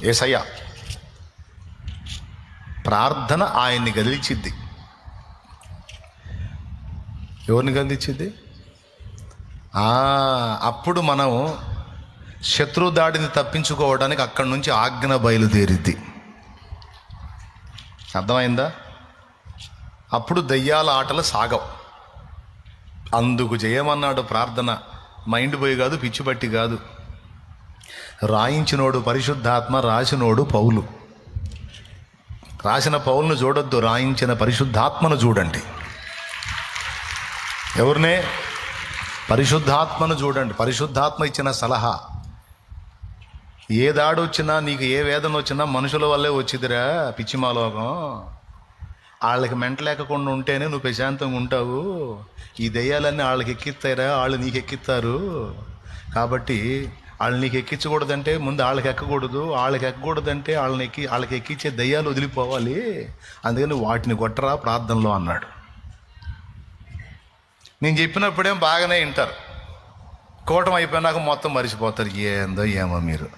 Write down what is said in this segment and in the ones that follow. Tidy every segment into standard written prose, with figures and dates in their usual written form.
యేసయ్య. ప్రార్థన ఆయన్ని కదిలిచ్చిద్ది. ఎవరిని కదిలిచ్చిద్ది? అప్పుడు మనం శత్రు దాడిని తప్పించుకోవడానికి అక్కడి నుంచి ఆజ్ఞ బయలుదేరిద్ది. అర్థమైందా? అప్పుడు దయ్యాల ఆటలు సాగవు. అందుకు చేయమన్నాడు ప్రార్థన. మైండ్ పోయి కాదు, పిచ్చి పట్టి కాదు. రాయించినోడు పరిశుద్ధాత్మ, రాసినోడు పౌలు. రాసిన పౌలును చూడొద్దు, రాయించిన పరిశుద్ధాత్మను చూడండి. ఎవరినే? పరిశుద్ధాత్మను చూడండి. పరిశుద్ధాత్మ ఇచ్చిన సలహా. ఏ దాడి వచ్చినా, నీకు ఏ వేదన వచ్చినా మనుషుల వల్లే వచ్చిదిరా పిచ్చిమాలోకం. వాళ్ళకి మెంట లేకుండా ఉంటేనే నువ్వు ప్రశాంతంగా ఉంటావు. ఈ దయ్యాలన్నీ వాళ్ళకి ఎక్కిస్తారా, వాళ్ళు నీకు ఎక్కిస్తారు. కాబట్టి వాళ్ళు నీకు ఎక్కించకూడదంటే ముందు వాళ్ళకి ఎక్కకూడదు, వాళ్ళకి ఎక్కకూడదంటే వాళ్ళకి ఎక్కించే దయ్యాలు వదిలిపోవాలి. అందుకని వాటిని కొట్టరా ప్రార్థనలో అన్నాడు. నేను చెప్పినప్పుడేం బాగానే వింటారు, కూటం అయిపోయినాక మొత్తం మరిచిపోతారు. ఏందో ఏమో మీరు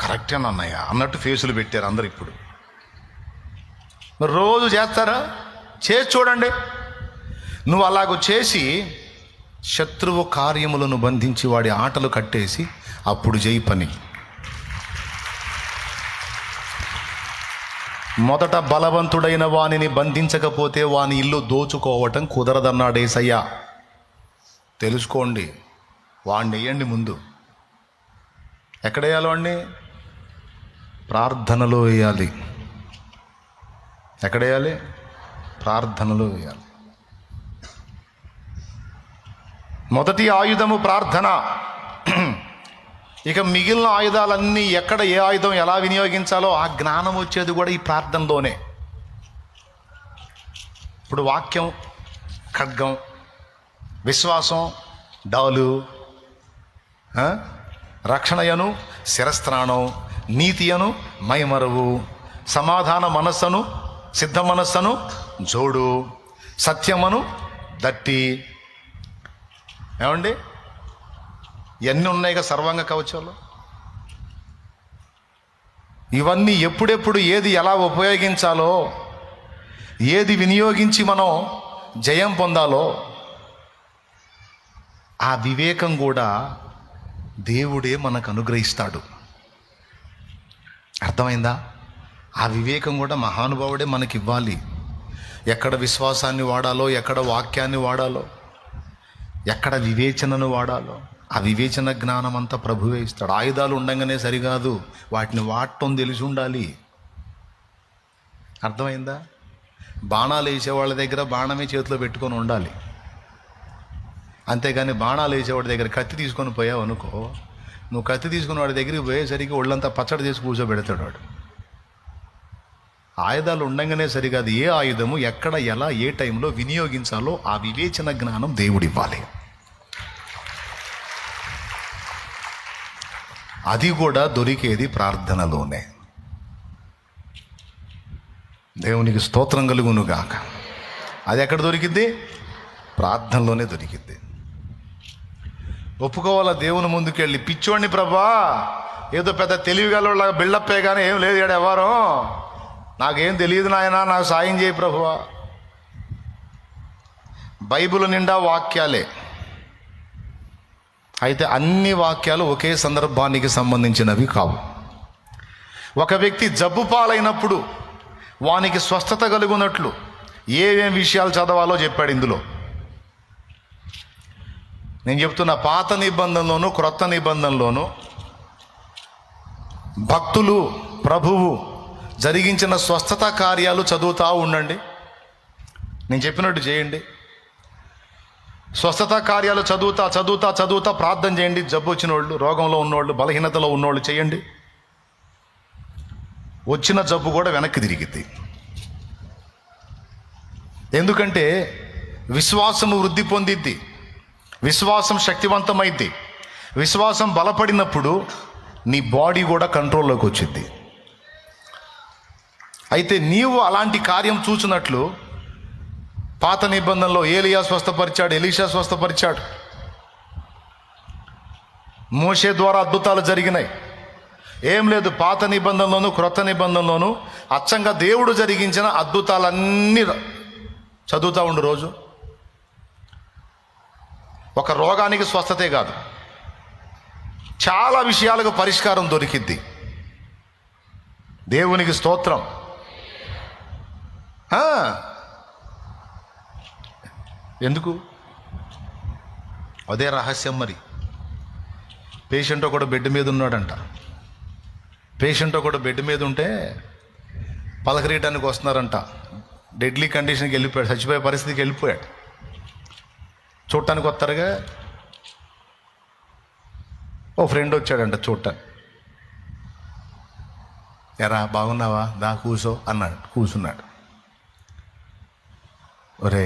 కరెక్టేనా అన్నయ్య అన్నట్టు ఫేసులు పెట్టారు అందరు. ఇప్పుడు మరి రోజు చేస్తారా? చేసి చూడండి. నువ్వు అలాగూ చేసి శత్రువు కార్యములను బంధించి వాడి ఆటలు కట్టేసి అప్పుడు చేయి పని. మొదట బలవంతుడైన వానిని బంధించకపోతే వాని ఇల్లు దోచుకోవటం కుదరదన్నాడు యేసయ్య. తెలుసుకోండి. వాడిని వేయండి ముందు. ఎక్కడ వేయాలి వాడిని? ప్రార్థనలో వేయాలి. ఎక్కడ వేయాలి? ప్రార్థనలో వేయాలి. మొదటి ఆయుధము ప్రార్థన. ఇక మిగిలిన ఆయుధాలన్నీ ఎక్కడ ఏ ఆయుధం ఎలా వినియోగించాలో ఆ జ్ఞానం వచ్చేది కూడా ఈ ప్రార్థనలోనే. ఇప్పుడు వాక్యం ఖడ్గం, విశ్వాసం డాలు, రక్షణయను శిరస్త్రాణం, నీతియను మైమరవు, సమాధాన మనస్సును సిద్ధ మనస్సును జోడు, సత్యమను దట్టి. ఏమండి? ఇవన్నీ ఉన్నాయిగా సర్వాంగ కవచాలు. ఇవన్నీ ఎప్పుడెప్పుడు ఏది ఎలా ఉపయోగించాలో, ఏది వినియోగించి మనం జయం పొందాలో ఆ వివేకం కూడా దేవుడే మనకు అనుగ్రహిస్తాడు. అర్థమైందా? ఆ వివేకం కూడా మహానుభావుడే మనకి ఇవ్వాలి. ఎక్కడ విశ్వాసాన్ని వాడాలో, ఎక్కడ వాక్యాన్ని వాడాలో, ఎక్కడ వివేచనను వాడాలో ఆ వివేచన జ్ఞానం అంతా ప్రభువే ఇస్తాడు. ఆయుధాలు ఉండంగానే సరికాదు, వాటిని వాడటం తెలిసి ఉండాలి. అర్థమైందా? బాణాలు వేసేవాళ్ళ దగ్గర బాణమే చేతిలో పెట్టుకొని ఉండాలి. అంతేగాని బాణాలు వేసేవాడి దగ్గర కత్తి తీసుకొని పోయావు అనుకో, నువ్వు కత్తి తీసుకుని వాడి దగ్గరికి పోయేసరికి ఒళ్ళంతా పచ్చడి చేసి కూర్చోబెడతాడు వాడు. ఆయుధాలు ఉండంగానే సరికాదు. ఏ ఆయుధము ఎక్కడ ఎలా ఏ టైంలో వినియోగించాలో ఆ వివేచన జ్ఞానం దేవుడు ఇవ్వాలి. అది కూడా దొరికేది ప్రార్థనలోనే. దేవునికి స్తోత్రం కలుగును గాక. అది ఎక్కడ దొరికింది? ప్రార్థనలోనే దొరికింది. ఒప్పుకోవాలా దేవుని ముందుకెళ్ళి, పిచ్చోడిని ప్రభా, ఏదో పెద్ద తెలివిగలలాగా బిల్డప్పే కానీ ఏం లేదు ఇక్కడ ఎవరో, నాకేం తెలియదు నాయన, నాకు సాయం చేయి ప్రభువా. బైబిల్ నిండా వాక్యాలే. అయితే అన్ని వాక్యాలు ఒకే సందర్భానికి సంబంధించినవి కావు. ఒక వ్యక్తి జబ్బు పాలైనప్పుడు వానికి స్వస్థత కలుగునట్లు ఏమేం విషయాలు చదవాలో చెప్పాడు ఇందులో. నేను చెప్తున్న పాత నిబంధనలోను క్రొత్త నిబంధనలోను భక్తులు ప్రభువు జరిగించిన స్వస్థత కార్యాలు చదువుతూ ఉండండి. నేను చెప్పినట్టు చేయండి. స్వస్థత కార్యాలు చదువుతా చదువుతా చదువుతా ప్రార్థన చేయండి. జబ్బు వచ్చిన వాళ్ళు, రోగంలో ఉన్నోళ్ళు, బలహీనతలో ఉన్నోళ్ళు చేయండి. వచ్చిన జబ్బు కూడా వెనక్కి తిరిగిద్ది. ఎందుకంటే విశ్వాసము వృద్ధి పొందిద్ది, విశ్వాసం శక్తివంతమైద్ది. విశ్వాసం బలపడినప్పుడు నీ బాడీ కూడా కంట్రోల్లోకి వచ్చింది. అయితే నీవు అలాంటి కార్యం చూసినట్లు పాత నిబంధనలో ఏలియా స్వస్థపరిచాడు, ఎలీషా స్వస్థపరిచాడు, మోషే ద్వారా అద్భుతాలు జరిగినాయి. ఏం లేదు, పాత నిబంధనలోను క్రొత్త నిబంధనలోను అచ్చంగా దేవుడు జరిగించిన అద్భుతాలన్నీ చదువుతూ ఉండు రోజు. ఒక రోగానికి స్వస్థతే కాదు, చాలా విషయాలకు పరిష్కారం దొరికిద్ది. దేవునికి స్తోత్రం. ఎందుకు? అదే రహస్యం. మరి పేషెంట్ ఒకడు బెడ్ మీద ఉన్నాడంట. పేషెంట్ ఒకడు బెడ్ మీద ఉంటే పలకరీయటానికి వస్తున్నారంట. డెడ్లీ కండిషన్కి వెళ్ళిపోయాడు, చచ్చిపోయే పరిస్థితికి వెళ్ళిపోయాడు. చూడటానికి వస్తారుగా, ఓ ఫ్రెండ్ వచ్చాడంట చూడటానికి. ఎరా బాగున్నావా, దా కూసో అన్నాడు. కూర్చున్నాడు. ఒరే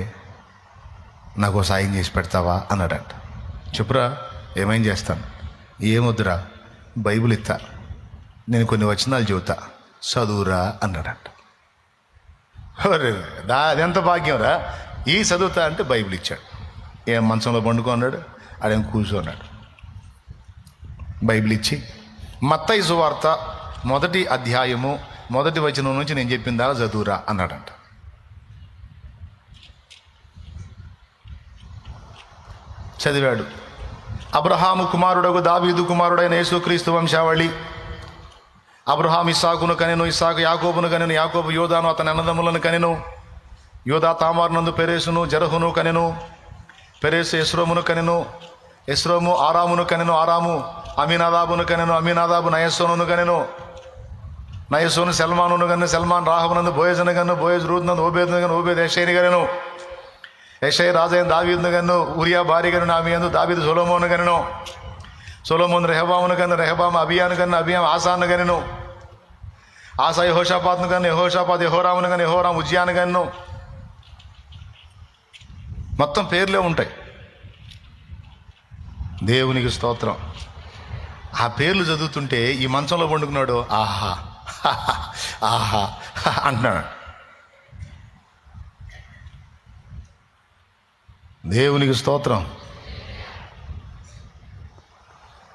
నాకు సాయం చేసి పెడతావా అన్నాడంట. చెప్పురా, ఏమైనా చేస్తాను. ఏమొద్దురా, బైబిల్ ఇస్తా, నేను కొన్ని వచనాలు చెబుతా, చదువురా అన్నాడంట. ఒరే అదెంత భాగ్యం రా, ఈ చదువుతా అంటే బైబిల్ ఇచ్చాడు. ఏం మంచంలో పండుకున్నాడు, ఆడేం కూర్చున్నాడు. బైబిల్ ఇచ్చి మత్తయి సువార్త 1వ అధ్యాయము 1వ వచనం నుంచి నేను చెప్పిన దాకా చదువురా అన్నాడంట. చదివాడు. అబ్రహాము కుమారుడగు దావీదు కుమారుడైన యేసుక్రీస్తు వంశావళి. అబ్రహాం ఇస్సాకును కనెను, ఇస్సాకు యాకోబును కనెను, యాకోబు యోదాను అతని అన్నదమ్ములను కనెను, యోదా తామారునందు పెరేసును జరహును కనెను, పెరేసు ఎస్రోమును కనెను, ఎస్రోము ఆరామును కనెను, ఆరాము అమీనాదాబును కనెను, అమీనాదాబు నయస్సోనును కనెను, నయస్సోను సల్మానును కనెను, సల్మాన్ రాహబునందు బోయజను కన్ను, బోయజ్ రూత్నందు ఓబేదును కన్ను, ఓబేద్ యెషైని కనెను, యెషై రాజైన దావీదును కన్ను, ఉరియా భార్య కన్ను, ఆమె యందు దావీదు సొలొమోను కనెను, సొలొమోను రెహబామును కన్ను, రెహబాము అబియాను కన్ను, అబియాము ఆసాను కనెను, ఆసా యెహోషాపాతును కన్ను, యెహోషాపాతు యెహోరామును కన్ను, యెహోరాము ఉజ్జియాను కన్ను. మొత్తం పేర్లే ఉంటాయి. దేవునికి స్తోత్రం. ఆ పేర్లు చదువుతుంటే ఈ మంచంలో పండుకున్నాడు, ఆహా ఆహా అంటున్నాడు. దేవునికి స్తోత్రం.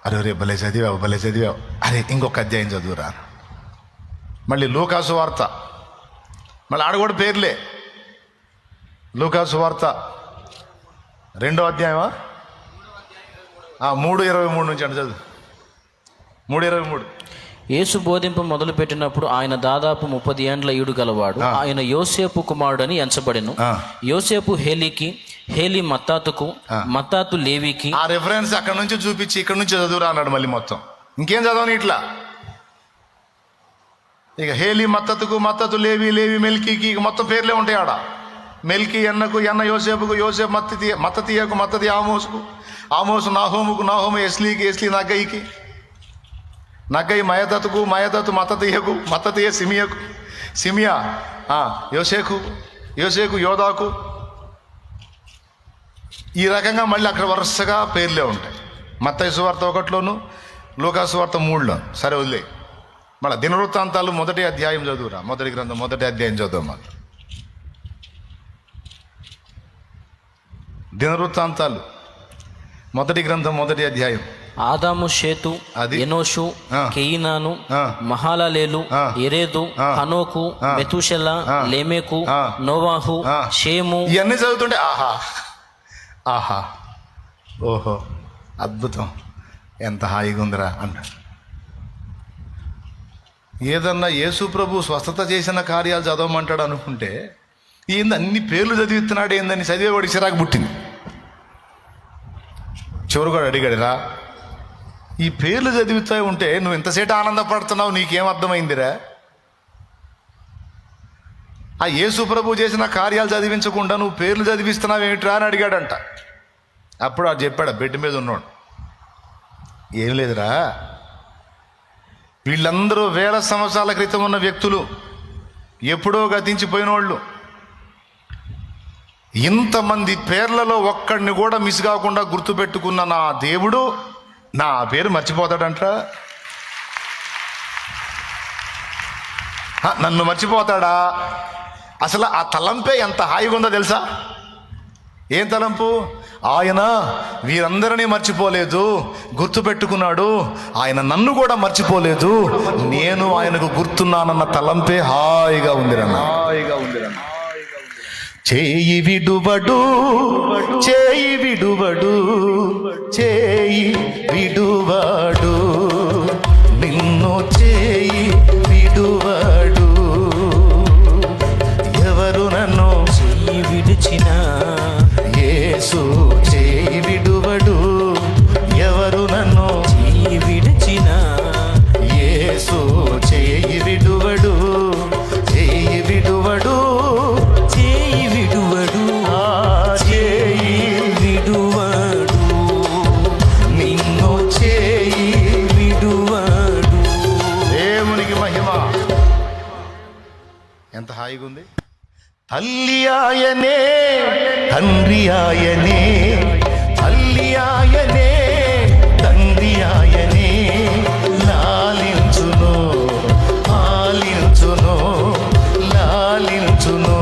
అరే రే భలే చదివావు, భలే చదివావు, అరే ఇంకొక అధ్యాయం చదువురా. మళ్ళీ లూకాసు వార్త, మళ్ళీ ఆడ కూడా పేర్లే. లూకాసు వార్త 2వ అధ్యాయమా, 3:23 నుంచి అంటే చదువు. 3:23. యేసు బోధింపు మొదలు పెట్టినప్పుడు ఆయన దాదాపు 30 ఏండ్ల ఈడు గలవాడు. ఆయన యోసేపు కుమారుడని ఎంచబడెను. యోసేపు హేలీకి, హేలీ మత్తాతుకు, మత్తాతు లేవికి. ఆ రెఫరెన్స్ అక్కడ నుంచి చూపించి ఇక్కడ నుంచి చదువురా అన్నాడు. మళ్ళీ మొత్తం ఇంకేం చదవని ఇట్లా. ఇక హేలీ మత్తతుకు, మత్తతు లేవి, లేవి మెల్కీకి, ఇక మొత్తం పేర్లే ఉంటాయి ఆడ. మెల్కి ఎన్నకు, ఎన్న యోసేపుకు, యోసేపు మత్తతీయకు, మత్తతి ఆమోసుకు, ఆమోసు నాహోముకు, నాహోము ఎస్లీకి, ఎస్లీ నగ్గయికి, నగ్గయి మయదతుకు, మయదతు మత్తతీయకు, మత్తతీయ సిమియకు, సిమియా యోసేకు, యోసేకు యోధాకు. ఈ రకంగా మళ్ళీ అక్కడ వరుసగా పేర్లే ఉంటాయి. మత్తయి సువార్త 1లోను, లూకా సువార్త 3లో. సరే వదిలే. మళ్ళీ దినవృత్తాంతాలు 1వ అధ్యాయం చదువురా. మొదటి గ్రంథం 1వ అధ్యాయం చదువు. మళ్ళీ దినవృత్తాంతాలు 1వ గ్రంథం 1వ అధ్యాయం. ఆదాము, షేతు, ఎనోషు, కెయినాను, మహాలలేలు, ఎరేదు, హనోకు, మెతూషెల, లేమెకు, నోవాహు, షేము. ఇవన్నీ చదువుతుంటే ఆహా ఆహా ఓహో అద్భుతం, ఎంత హాయిగా ఉందిరా అన్నాడు. ఏదన్నా యేసు ప్రభు స్వస్థత చేసిన కార్యాలు చదవమంటాడు అనుకుంటే ఏంది అన్ని పేర్లు చదివిస్తున్నాడు ఏందని చదివేవాడి చిరాకు పుట్టింది. చివరి కూడా అడిగాడురా, ఈ పేర్లు చదివితే ఉంటే నువ్వు ఇంతసేపు ఆనందపడుతున్నావు, నీకేం అర్థమైందిరా? ఆ యేసు ప్రభు చేసిన కార్యాలు చదివించకుండా నువ్వు పేర్లు చదివిస్తున్నావు ఏమిట్రా అని అడిగాడంట. అప్పుడు అది చెప్పాడు, బెడ్ మీద ఉన్నాడు. ఏం లేదురా, వీళ్ళందరూ వేల సంవత్సరాల క్రితం ఉన్న వ్యక్తులు, ఎప్పుడో గతించిపోయిన వాళ్ళు. ఇంతమంది పేర్లలో ఒక్కడిని కూడా మిస్ కాకుండా గుర్తుపెట్టుకున్న నా దేవుడు నా పేరు మర్చిపోతాడంట్రా? నన్ను మర్చిపోతాడా? అసలు ఆ తలంపే ఎంత హాయిగా ఉందో తెలుసా? ఏం తలంపు? ఆయన వీరందరినీ మర్చిపోలేదు, గుర్తుపెట్టుకున్నాడు. ఆయన నన్ను కూడా మర్చిపోలేదు, నేను ఆయనకు గుర్తున్నానన్న తలంపే హాయిగా ఉందిరన్న. చేయి విడువడు, చేయి విడువడు, చేయి విడువడు, నిన్ను చేయి విడువడు. ఎవరు నన్ను చెయ్యి విడిచిన యేసు చేయి విడువడు. ఎవరు నన్ను చెయ్యి విడిచిన యేసు చేయి విడువడు, చేయి విడువడు, చేయి విడువడు, ఆ చేయి విడువడు, నిన్ను చేయి. విడువడు. దేవునికి మహిమ. ఎంత హాయిగా ఉంది. తల్లి ఆయనే, తండ్రి ఆయనే, తల్లి ఆయనే, తండ్రి ఆయనే, లాలించును, పాలించును, లాలించును,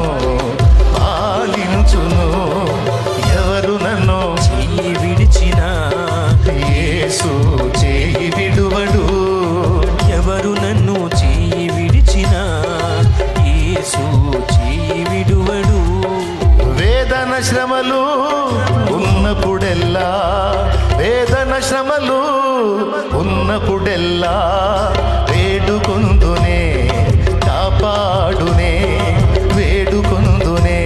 పాలించును. ఎవరు నన్ను చెయ్యి విడిచిన యేసు చేయి విడువడు. ఎవరు నన్ను చెయ్యి విడిచిన యేసు చెయ్యి విడువడు. వేదన శ్రమలు ఉన్నప్పుడెల్లా, వేదన శ్రమలు ఉన్నప్పుడెల్లా, వేడుకొందునే, కాపాడునే, వేడుకొందునే,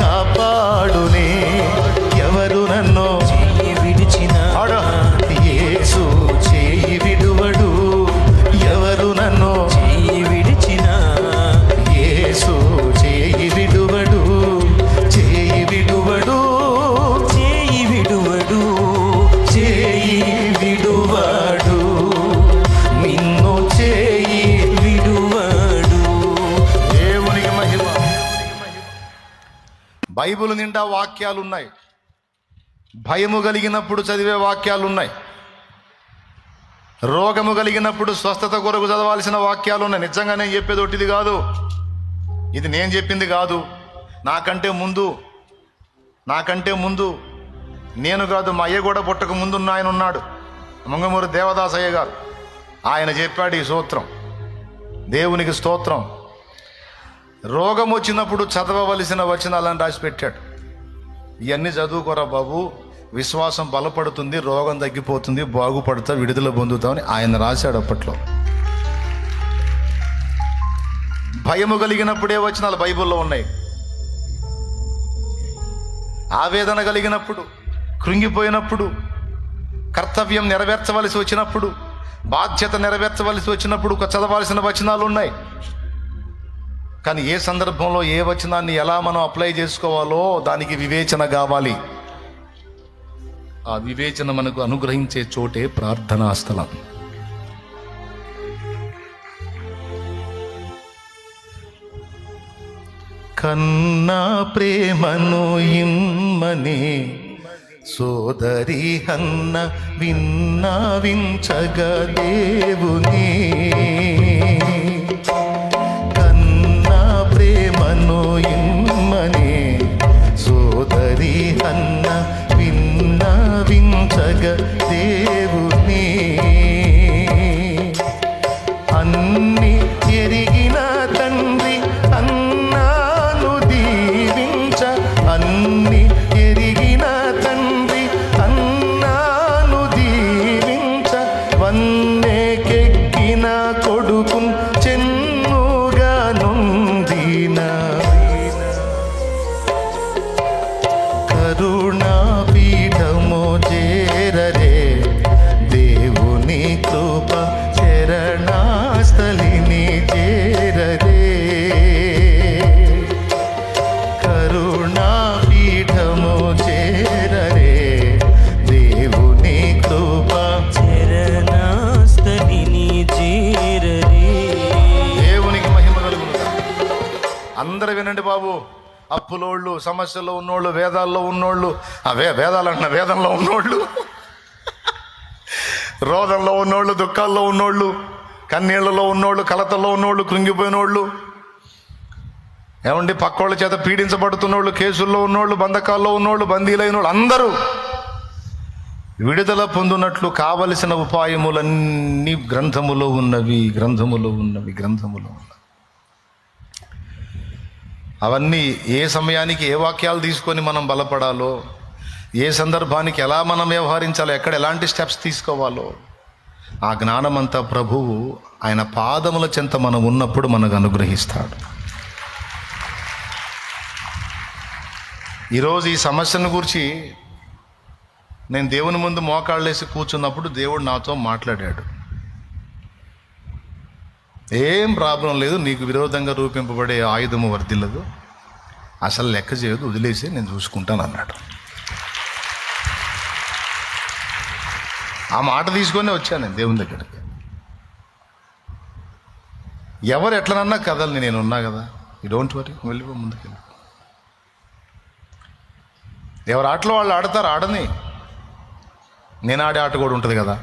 కాపాడునే. ఎవరు నన్ను చెయ్యి విడిచిన యేసు చేయి విడువడు. ఎవరు నన్ను చెయ్యి విడిచిన యేసు చేయి విడువడు, చేయి విడువడు, చేయి విడువడు, చేయి విడువడు, నిన్ను చేయి విడువడు. దేవునికి మహిమ. బైబిల్ నిండా వాక్యాలు ఉన్నాయి. భయము కలిగినప్పుడు చదివే వాక్యాలు ఉన్నాయి. రోగము కలిగినప్పుడు స్వస్థత కొరకు చదవాల్సిన వాక్యాలు ఉన్నాయి. నిజంగా నేను చెప్పేది ఒకటిది కాదు, ఇది నేను చెప్పింది కాదు. నాకంటే ముందు నేను కాదు, మా అయ్య కూడా పుట్టక ముందున్న ఆయన ఉన్నాడు, మంగమూరి దేవదాసయ్య గారు. ఆయన చెప్పాడు ఈ సూత్రం. దేవునికి స్తోత్రం. రోగం వచ్చినప్పుడు చదవవలసిన వచనాలను రాసి పెట్టాడు. ఇవన్నీ చదువుకోరా బాబు, విశ్వాసం బలపడుతుంది, రోగం తగ్గిపోతుంది, బాగుపడతా, విడుదల పొందుతామని ఆయన రాశాడు అప్పట్లో. భయము కలిగినప్పుడే వచనాలు బైబిల్లో ఉన్నాయి. ఆవేదన కలిగినప్పుడు, కృంగిపోయినప్పుడు, కర్తవ్యం నెరవేర్చవలసి వచ్చినప్పుడు, బాధ్యత నెరవేర్చవలసి వచ్చినప్పుడు చదవాల్సిన వచనాలు ఉన్నాయి. కానీ ఏ సందర్భంలో ఏ వచనాన్ని ఎలా మనం అప్లై చేసుకోవాలో దానికి వివేచన కావాలి. ఆ వివేచన మనకు అనుగ్రహించే చోటే ప్రార్థనా స్థలం. కన్నా ప్రేమను ఇమ్మని సోదరి అన్న విన్నవించగ దేవుని. కన్నా ప్రేమను ఇమ్మని సోదరి అన్న విన్నవించగ దేవుని. అన్ని ఎరిగిన తండ్రి అన్నాను దీవించ, అన్ని ఎరిగిన తండ్రి అన్నాను దీవించ, వన్నెకెక్కిన కొడుకు చెన్నుగా నొందిన కరుణాపీఠము చేరరే దేవుని కృప శరణాస్థలిని చేరరే. కరుణాపీఠము చేరరే దేవుని కృప శరణాస్థలిని చేరరే. దేవునికి మహిమ కలుగునుగా. అందరూ వినండి బాబు. అప్పులోళ్ళు, సమస్యల్లో ఉన్నోళ్ళు, వేదాల్లో ఉన్నోళ్ళు, వేదంలో ఉన్నోళ్ళు, రోదంలో ఉన్నోళ్ళు, దుఃఖాల్లో ఉన్నోళ్ళు, కన్నీళ్లలో ఉన్నోళ్ళు, కలతల్లో ఉన్నోళ్ళు, కృంగిపోయినోళ్ళు, ఏమండి, పక్కోళ్ళ చేత పీడించబడుతున్నోళ్ళు, కేసుల్లో ఉన్నోళ్ళు, బంధకాల్లో ఉన్నోళ్ళు, బందీలైన వాళ్ళు అందరూ విడుదల పొందునట్లు కావలసిన ఉపాయములన్నీ గ్రంథములో ఉన్నవి. అవన్నీ ఏ సమయానికి ఏ వాక్యాలు తీసుకొని మనం బలపడాలో, ఏ సందర్భానికి ఎలా మనం వ్యవహరించాలో, ఎక్కడ ఎలాంటి స్టెప్స్ తీసుకోవాలో ఆ జ్ఞానమంతా ప్రభువు ఆయన పాదముల చెంత మనం ఉన్నప్పుడు మనకు అనుగ్రహిస్తాడు. ఈరోజు ఈ సమస్యను గురించి నేను దేవుని ముందు మోకాళ్ళేసి కూర్చున్నప్పుడు దేవుడు నాతో మాట్లాడాడు. ఏం ప్రాబ్లం లేదు, నీకు విరోధంగా రూపింపబడే ఆయుధము వర్ధిల్లదు, అసలు లెక్క చేయదు, వదిలేసి నేను చూసుకుంటాను అన్నాడు. ఆ మాట తీసుకొని వచ్చాను నేను దేవుని దగ్గరికి. ఎవరు ఎట్లనన్నా కదలని నేను ఉన్నా కదా, యూ డోంట్ వరీ, వెళ్ళిపో ముందుకెళ్ళి. ఎవరు ఆటలో వాళ్ళు ఆడతారు, ఆడని, నేను ఆడే ఆట కూడా ఉంటుంది కదా.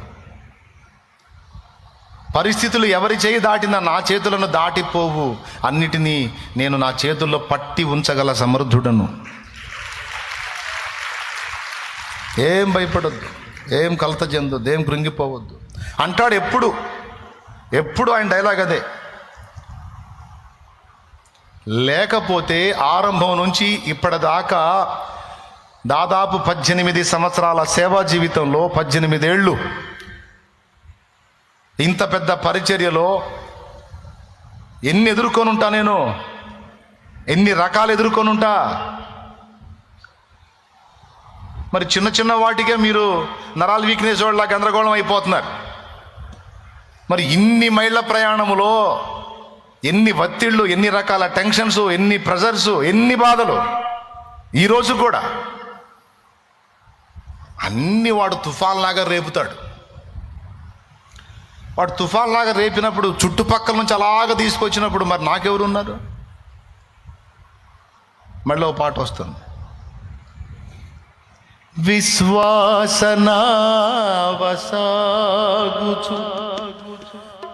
పరిస్థితులు ఎవరి చేయి దాటినా నా చేతులను దాటిపోవు, అన్నిటినీ నేను నా చేతుల్లో పట్టి ఉంచగల సమర్థుడను. ఏం భయపడొద్దు, ఏం కలత చెందొద్దు, ఏం కృంగిపోవద్దు అంటాడు. ఎప్పుడు ఆయన డైలాగ్ అదే. లేకపోతే ఆరంభం నుంచి ఇప్పటిదాకా దాదాపు 18 సంవత్సరాల సేవా జీవితంలో 18 ఏళ్ళు ఇంత పెద్ద పరిచర్యలో ఎన్ని ఎదుర్కొని ఉంటా, నేను ఎన్ని రకాలు ఎదుర్కొని ఉంటా. మరి చిన్న చిన్న వాటికే మీరు నరాలు వీక్నెస్ వాళ్ళ గందరగోళం అయిపోతున్నారు. మరి ఇన్ని మైళ్ళ ప్రయాణములో ఎన్ని ఒత్తిళ్ళు, ఎన్ని రకాల టెన్షన్స్, ఎన్ని ప్రెజర్స్, ఎన్ని బాధలు. ఈరోజు కూడా అన్ని వాడు తుఫాన్లాగా రేపుతాడు. వాడు తుఫాన్లాగా రేపినప్పుడు చుట్టుపక్కల నుంచి అలాగ తీసుకొచ్చినప్పుడు మరి నాకెవరు ఉన్నారు? మళ్ళీ ఓ పాట వస్తుంది, విశ్వాసనావసాగుచు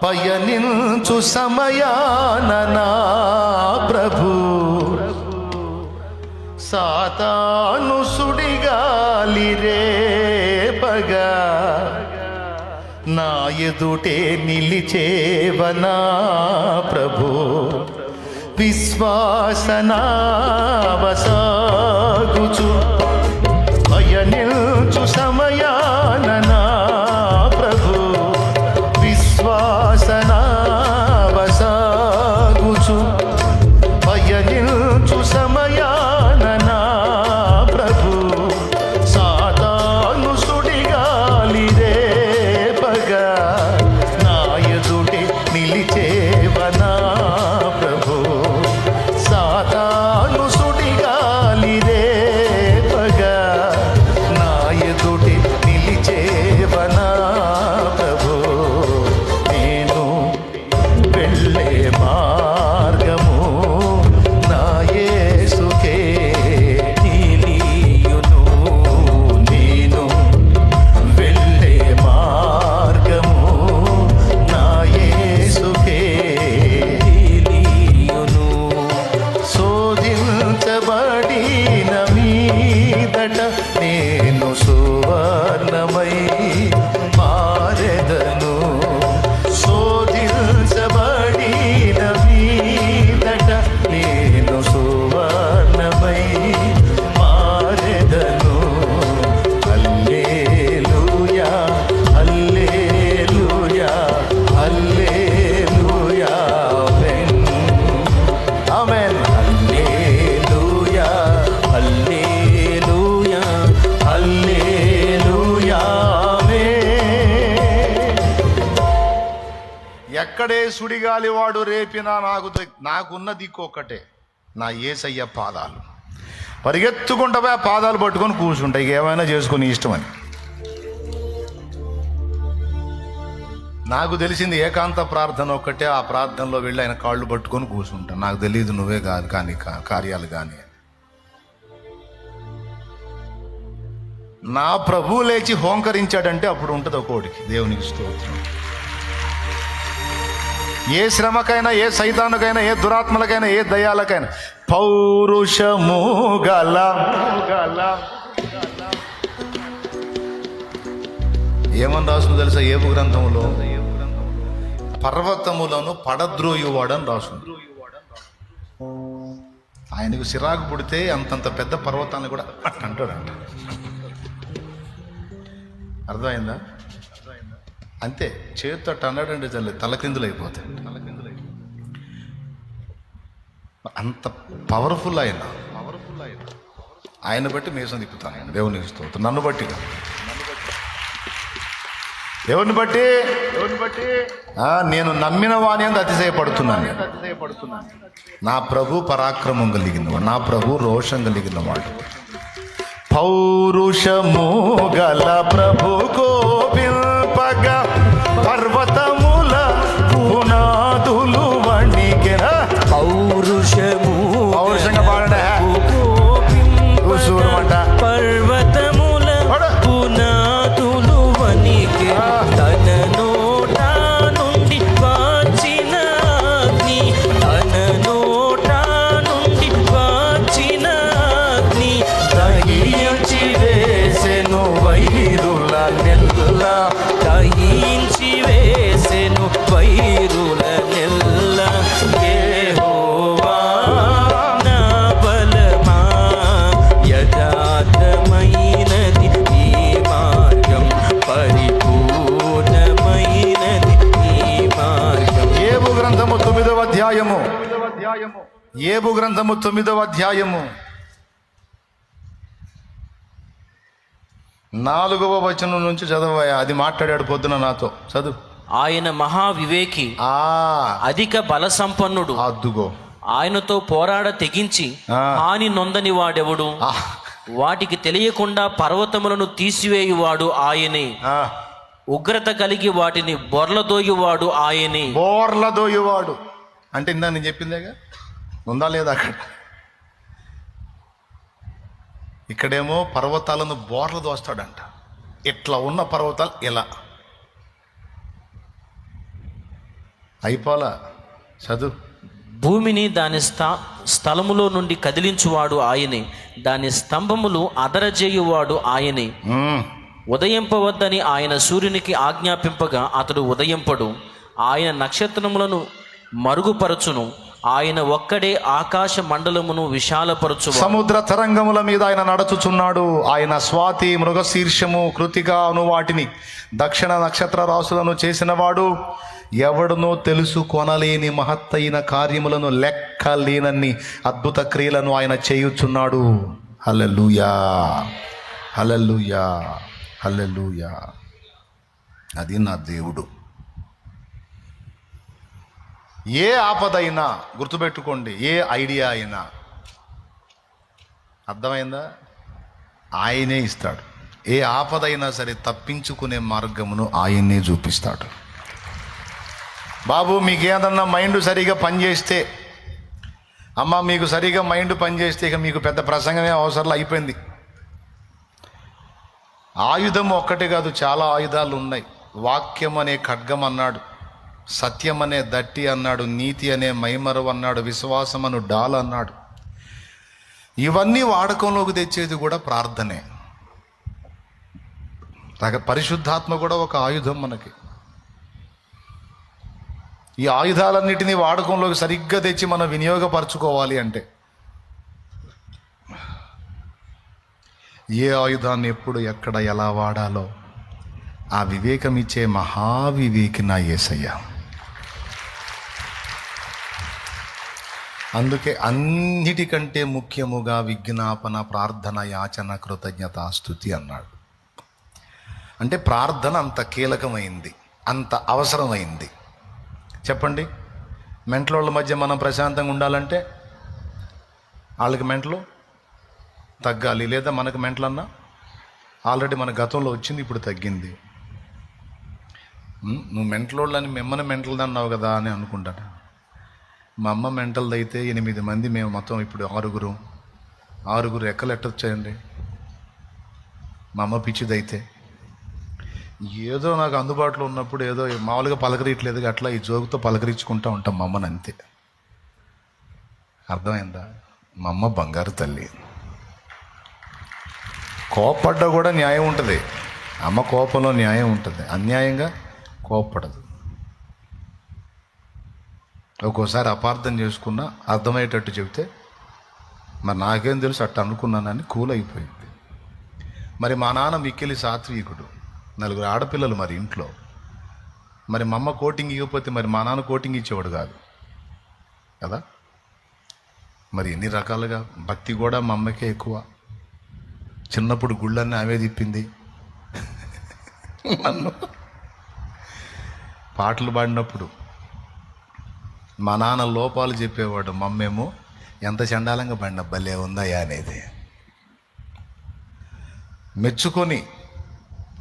పయనించు సమయాన నా ప్రభు సాతాను సుడిగాలి రేపగా నా ఎదుటే నిలిచేవనా ప్రభు. విశ్వాసనావసాగుచు పయనించు సమయాన నా ప్రభు విశ్వాసనావసాగుచు పయనించు సమయాన నా ప్రభు సాతాను సుడిగాలి రేపగా నా ఎదుటే నిలిచేవనా ప్రభు. సాతాను సుడిగాలి రేపగా నా ఎదుటే నిలిచేవనా ప్రభు. నేను వెళ్ళే మార్గము నా యేసుకే తెలియును. నేను వెళ్ళే మార్గము నా యేసుకే తెలియును. శోధించబడిన మీదట నేను సువర్ణమై మారెదను. శోధించబడిన మీదట నేను సువర్ణమై మారెదను. హల్లెలూయా హల్లెలూయా హల్లెలూయా ఆమేన్. హల్లెలూయా హల్లెలూయా హల్లెలూయా ఆమేన్. ఎక్కడే సుడిగాలి వాడు రేపినా నాకున్న దిక్కు ఒక్కటే, నా యేసయ్య పాదాలు. పరిగెత్తుకుంటా పోయి ఆ పాదాలు పట్టుకొని కూర్చుంటాయి, ఇక ఏమైనా చేసుకుని ఇష్టమని. నాకు తెలిసింది ఏకాంత ప్రార్థన ఒక్కటే. ఆ ప్రార్థనలో వెళ్ళి ఆయన కాళ్ళు పట్టుకొని కూర్చుంటాను. నాకు తెలియదు నువ్వే కాదు కానీ కార్యాలు కానీ. నా ప్రభువు లేచి హోంకరించాడంటే అప్పుడు ఉంటుంది ఒక్కోడికి. దేవునికి స్తోత్రం. ఏ శ్రమకైనా, ఏ సైతానుకైనా, ఏ దురాత్మలకైనా, ఏ దయాలకైనా పౌరుషము గల ఏమని రాసిందో తెలుసా? ఏబు గ్రంథములో పర్వతములను పడద్రోయువాడని రాసింది. ఆయనకు సిరాకు పుడితే అంతంత పెద్ద పర్వతాన్ని కూడా అంటాడంట. అర్థమైందా? అంతే, చేతితో అన్నాడంటే తలకిందులు అయిపోతాయి. అంత పవర్ఫుల్ ఆయన బట్టి మీసం తిప్పుతాను. ఆయన దేవుని స్తోత్రం. నన్ను బట్టి దేవుని బట్టి నేను నమ్మిన వాని అంత అతిశయపడుతున్నాను. నా ప్రభు పరాక్రమం కలిగినవాడు, నా ప్రభు రోషం కలిగినవాడు. పౌరుషము గల ప్రభు కోపింపగ పర్వతముల పునాదులు వణికెన. పౌరుషంగా పాడండి. పర్వతముల పునాదులు వణికె. తన నోట నుండి వచ్చిన అగ్ని, తన నోట నుండి వచ్చిన అగ్ని దహించి వేసెను వైరుల నెల్ల, దహించి వేసెను వైరుల నెల్ల. యెహోవా నా బలమా, యథార్థమైనది నీ మార్గం, పరిపూర్ణమైనది నీ మార్గం. ఏబు గ్రంథము 9వ అధ్యాయము. ఏబు గ్రంథము 9వ అధ్యాయము 4వ వచనం నుంచి చదవయా. అది మాట్లాడాడు పొద్దున నాతో. చదువు. ఆయన మహావివేకి, అధిక బల సంపన్నుడు. అద్దుగో. ఆయనతో పోరాడ తెగించి హాని నొందని వాడెవడు? వాటికి తెలియకుండా పర్వతములను తీసివేయువాడు ఆయనే. ఉగ్రత కలిగి వాటిని బొర్లదోయువాడు ఆయనే. బోర్లదోయువాడు అంటే ఇందా నేను చెప్పిందేగా, ఉందా లేదా అక్కడ? ఇక్కడేమో పర్వతాలను బోర్లు దోస్తాడంట. ఇట్లా ఉన్న పర్వతాలు ఇలా అయిపోలా. చదువు. భూమిని దాని స్థలములో నుండి కదిలించువాడు ఆయనే, దాని స్తంభములు అదరజేయువాడు ఆయనే. ఉదయింపవద్దని ఆయన సూర్యునికి ఆజ్ఞాపింపగా అతడు ఉదయింపడు. ఆయన నక్షత్రములను మరుగుపరచును. ఆయన ఒక్కడే ఆకాశ మండలమును విశాలపరచు. సముద్ర తరంగముల మీద ఆయన నడుచుచున్నాడు. ఆయన స్వాతి, మృగశీర్షము, కృతిక అను వాటిని, దక్షిణ నక్షత్ర రాసులను చేసినవాడు. ఎవడునో తెలుసుకొనలేని మహత్తైన కార్యములను, లెక్కలేనన్ని అద్భుత క్రియలను ఆయన చేయుచున్నాడు. హల్లెలూయా, హల్లెలూయా, హల్లెలూయా. అది నా దేవుడు. ఏ ఆపదైనా గుర్తుపెట్టుకోండి, ఏ ఐడియా అయినా, అర్థమైందా? ఆయనే ఇస్తాడు. ఏ ఆపదైనా సరే తప్పించుకునే మార్గమును ఆయనే చూపిస్తాడు. బాబు మీకు ఏదన్నా మైండ్ సరిగా పనిచేస్తే, అమ్మ మీకు సరిగా మైండ్ పనిచేస్తే ఇక మీకు పెద్ద ప్రసంగమే అవసరం, అయిపోయింది. ఆయుధం ఒక్కటే కాదు, చాలా ఆయుధాలు ఉన్నాయి. వాక్యం అనే ఖడ్గం అన్నాడు, సత్యం అనే దట్టి అన్నాడు, నీతి అనే మైమరు అన్నాడు, విశ్వాసం అను డాల్ అన్నాడు. ఇవన్నీ వాడకంలోకి తెచ్చేది కూడా ప్రార్థనే. పరిశుద్ధాత్మ కూడా ఒక ఆయుధం మనకి. ఈ ఆయుధాలన్నిటినీ వాడకంలోకి సరిగ్గా తెచ్చి మనం వినియోగపరచుకోవాలి అంటే ఏ ఆయుధాన్ని ఎప్పుడు ఎక్కడ ఎలా వాడాలో ఆ వివేకం ఇచ్చే మహావివేకి నా యేసయ్య. అందుకే అన్నిటికంటే ముఖ్యముగా విజ్ఞాపన, ప్రార్థన, యాచన, కృతజ్ఞతాస్తుతి అన్నాడు. అంటే ప్రార్థన అంత కీలకమైంది, అంత అవసరమైంది. చెప్పండి, మెంటలోళ్ళ మధ్య మనం ప్రశాంతంగా ఉండాలంటే వాళ్ళకి మెంటలు తగ్గాలి, లేదా మనకు మెంటలన్నా ఆల్రెడీ మన గతంలో వచ్చింది, ఇప్పుడు తగ్గింది. నువ్వు మెంటలోళ్ళని మిమ్మల్ని మెంటల్ది అన్నావు కదా అని అనుకుంటాను. మా అమ్మ మెంటల్ది అయితే 8 మంది, మేము మొత్తం ఇప్పుడు ఆరుగురు ఎక్కలు ఎట్టొచ్చాయండి. మా అమ్మ పిచ్చిదైతే ఏదో నాకు అందుబాటులో ఉన్నప్పుడు ఏదో మామూలుగా పలకరియట్లేదు, అట్లా ఈ జోగుతో పలకరించుకుంటూ ఉంటాం మా అమ్మని, అంతే. అర్థమైందా? మా అమ్మ బంగారు తల్లి. కోపడ్డా కూడా న్యాయం ఉంటుంది. అమ్మ కోపంలో న్యాయం ఉంటుంది, అన్యాయంగా కోపపడదు. ఒక్కోసారి అపార్థం చేసుకున్నా అర్థమయ్యేటట్టు చెబితే మరి నాకేం తెలుసు అట్ట అనుకున్నానని కూల్ అయిపోయింది. మరి మా నాన్న మిక్కిలి సాత్వికుడు, 4 ఆడపిల్లలు మరి ఇంట్లో. మరి మా అమ్మ కోటింగ్ ఇవ్వకపోతే మరి మా నాన్న కోటింగ్ ఇచ్చేవాడు కాదు కదా. మరి ఎన్ని రకాలుగా భక్తి కూడా మా అమ్మకే ఎక్కువ. చిన్నప్పుడు గుళ్ళన్నీ ఆమె తిప్పింది నన్ను. పాటలు పాడినప్పుడు మా నాన్న లోపాలు చెప్పేవాడు, మా అమ్మేమో ఎంత చండాలంగా పాడిన భలే ఉందయ్యా అనేది. మెచ్చుకొని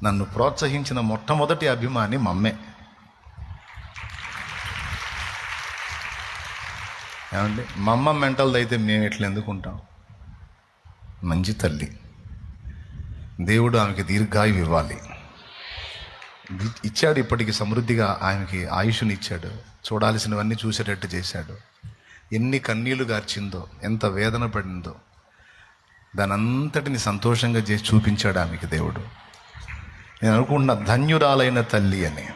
నన్ను ప్రోత్సహించిన మొట్టమొదటి అభిమాని మా అమ్మే. ఏమండి, మా అమ్మ మెంటల్ది అయితే మేము ఎట్లా ఎందుకుంటాం? మంచి తల్లి, దేవుడు ఆమెకి దీర్ఘాయువు ఇవ్వాలి. ఇచ్చాడు, ఇప్పటికి సమృద్ధిగా ఆమెకి ఆయుష్ని ఇచ్చాడు, చూడాల్సినవన్నీ చూసేటట్టు చేశాడు. ఎన్ని కన్నీళ్లు గార్చిందో, ఎంత వేదన పడిందో, దాని అంతటిని సంతోషంగా చేసి చూపించాడు ఆమెకి దేవుడు. నేను అనుకుంటున్న ధన్యురాలైన తల్లి అని.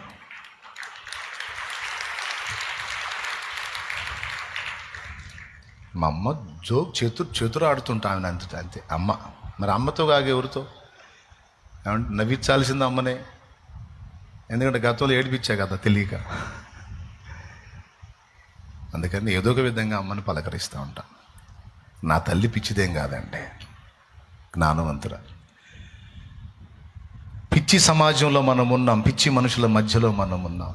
మా అమ్మ చతురు ఆడుతుంటా ఆమె అంతే అమ్మ. మరి అమ్మతో కాగా ఎవరితో? ఏమంటే నవ్వించాల్సింది అమ్మనే, ఎందుకంటే గతంలో ఏడిపించా కదా తెలియక. అందుకని ఏదో ఒక విధంగా అమ్మని పలకరిస్తూ ఉంటా. నా తల్లి పిచ్చిదేం కాదండి, జ్ఞానవంతురా. పిచ్చి సమాజంలో మనం ఉన్నాం, పిచ్చి మనుషుల మధ్యలో మనం ఉన్నాం.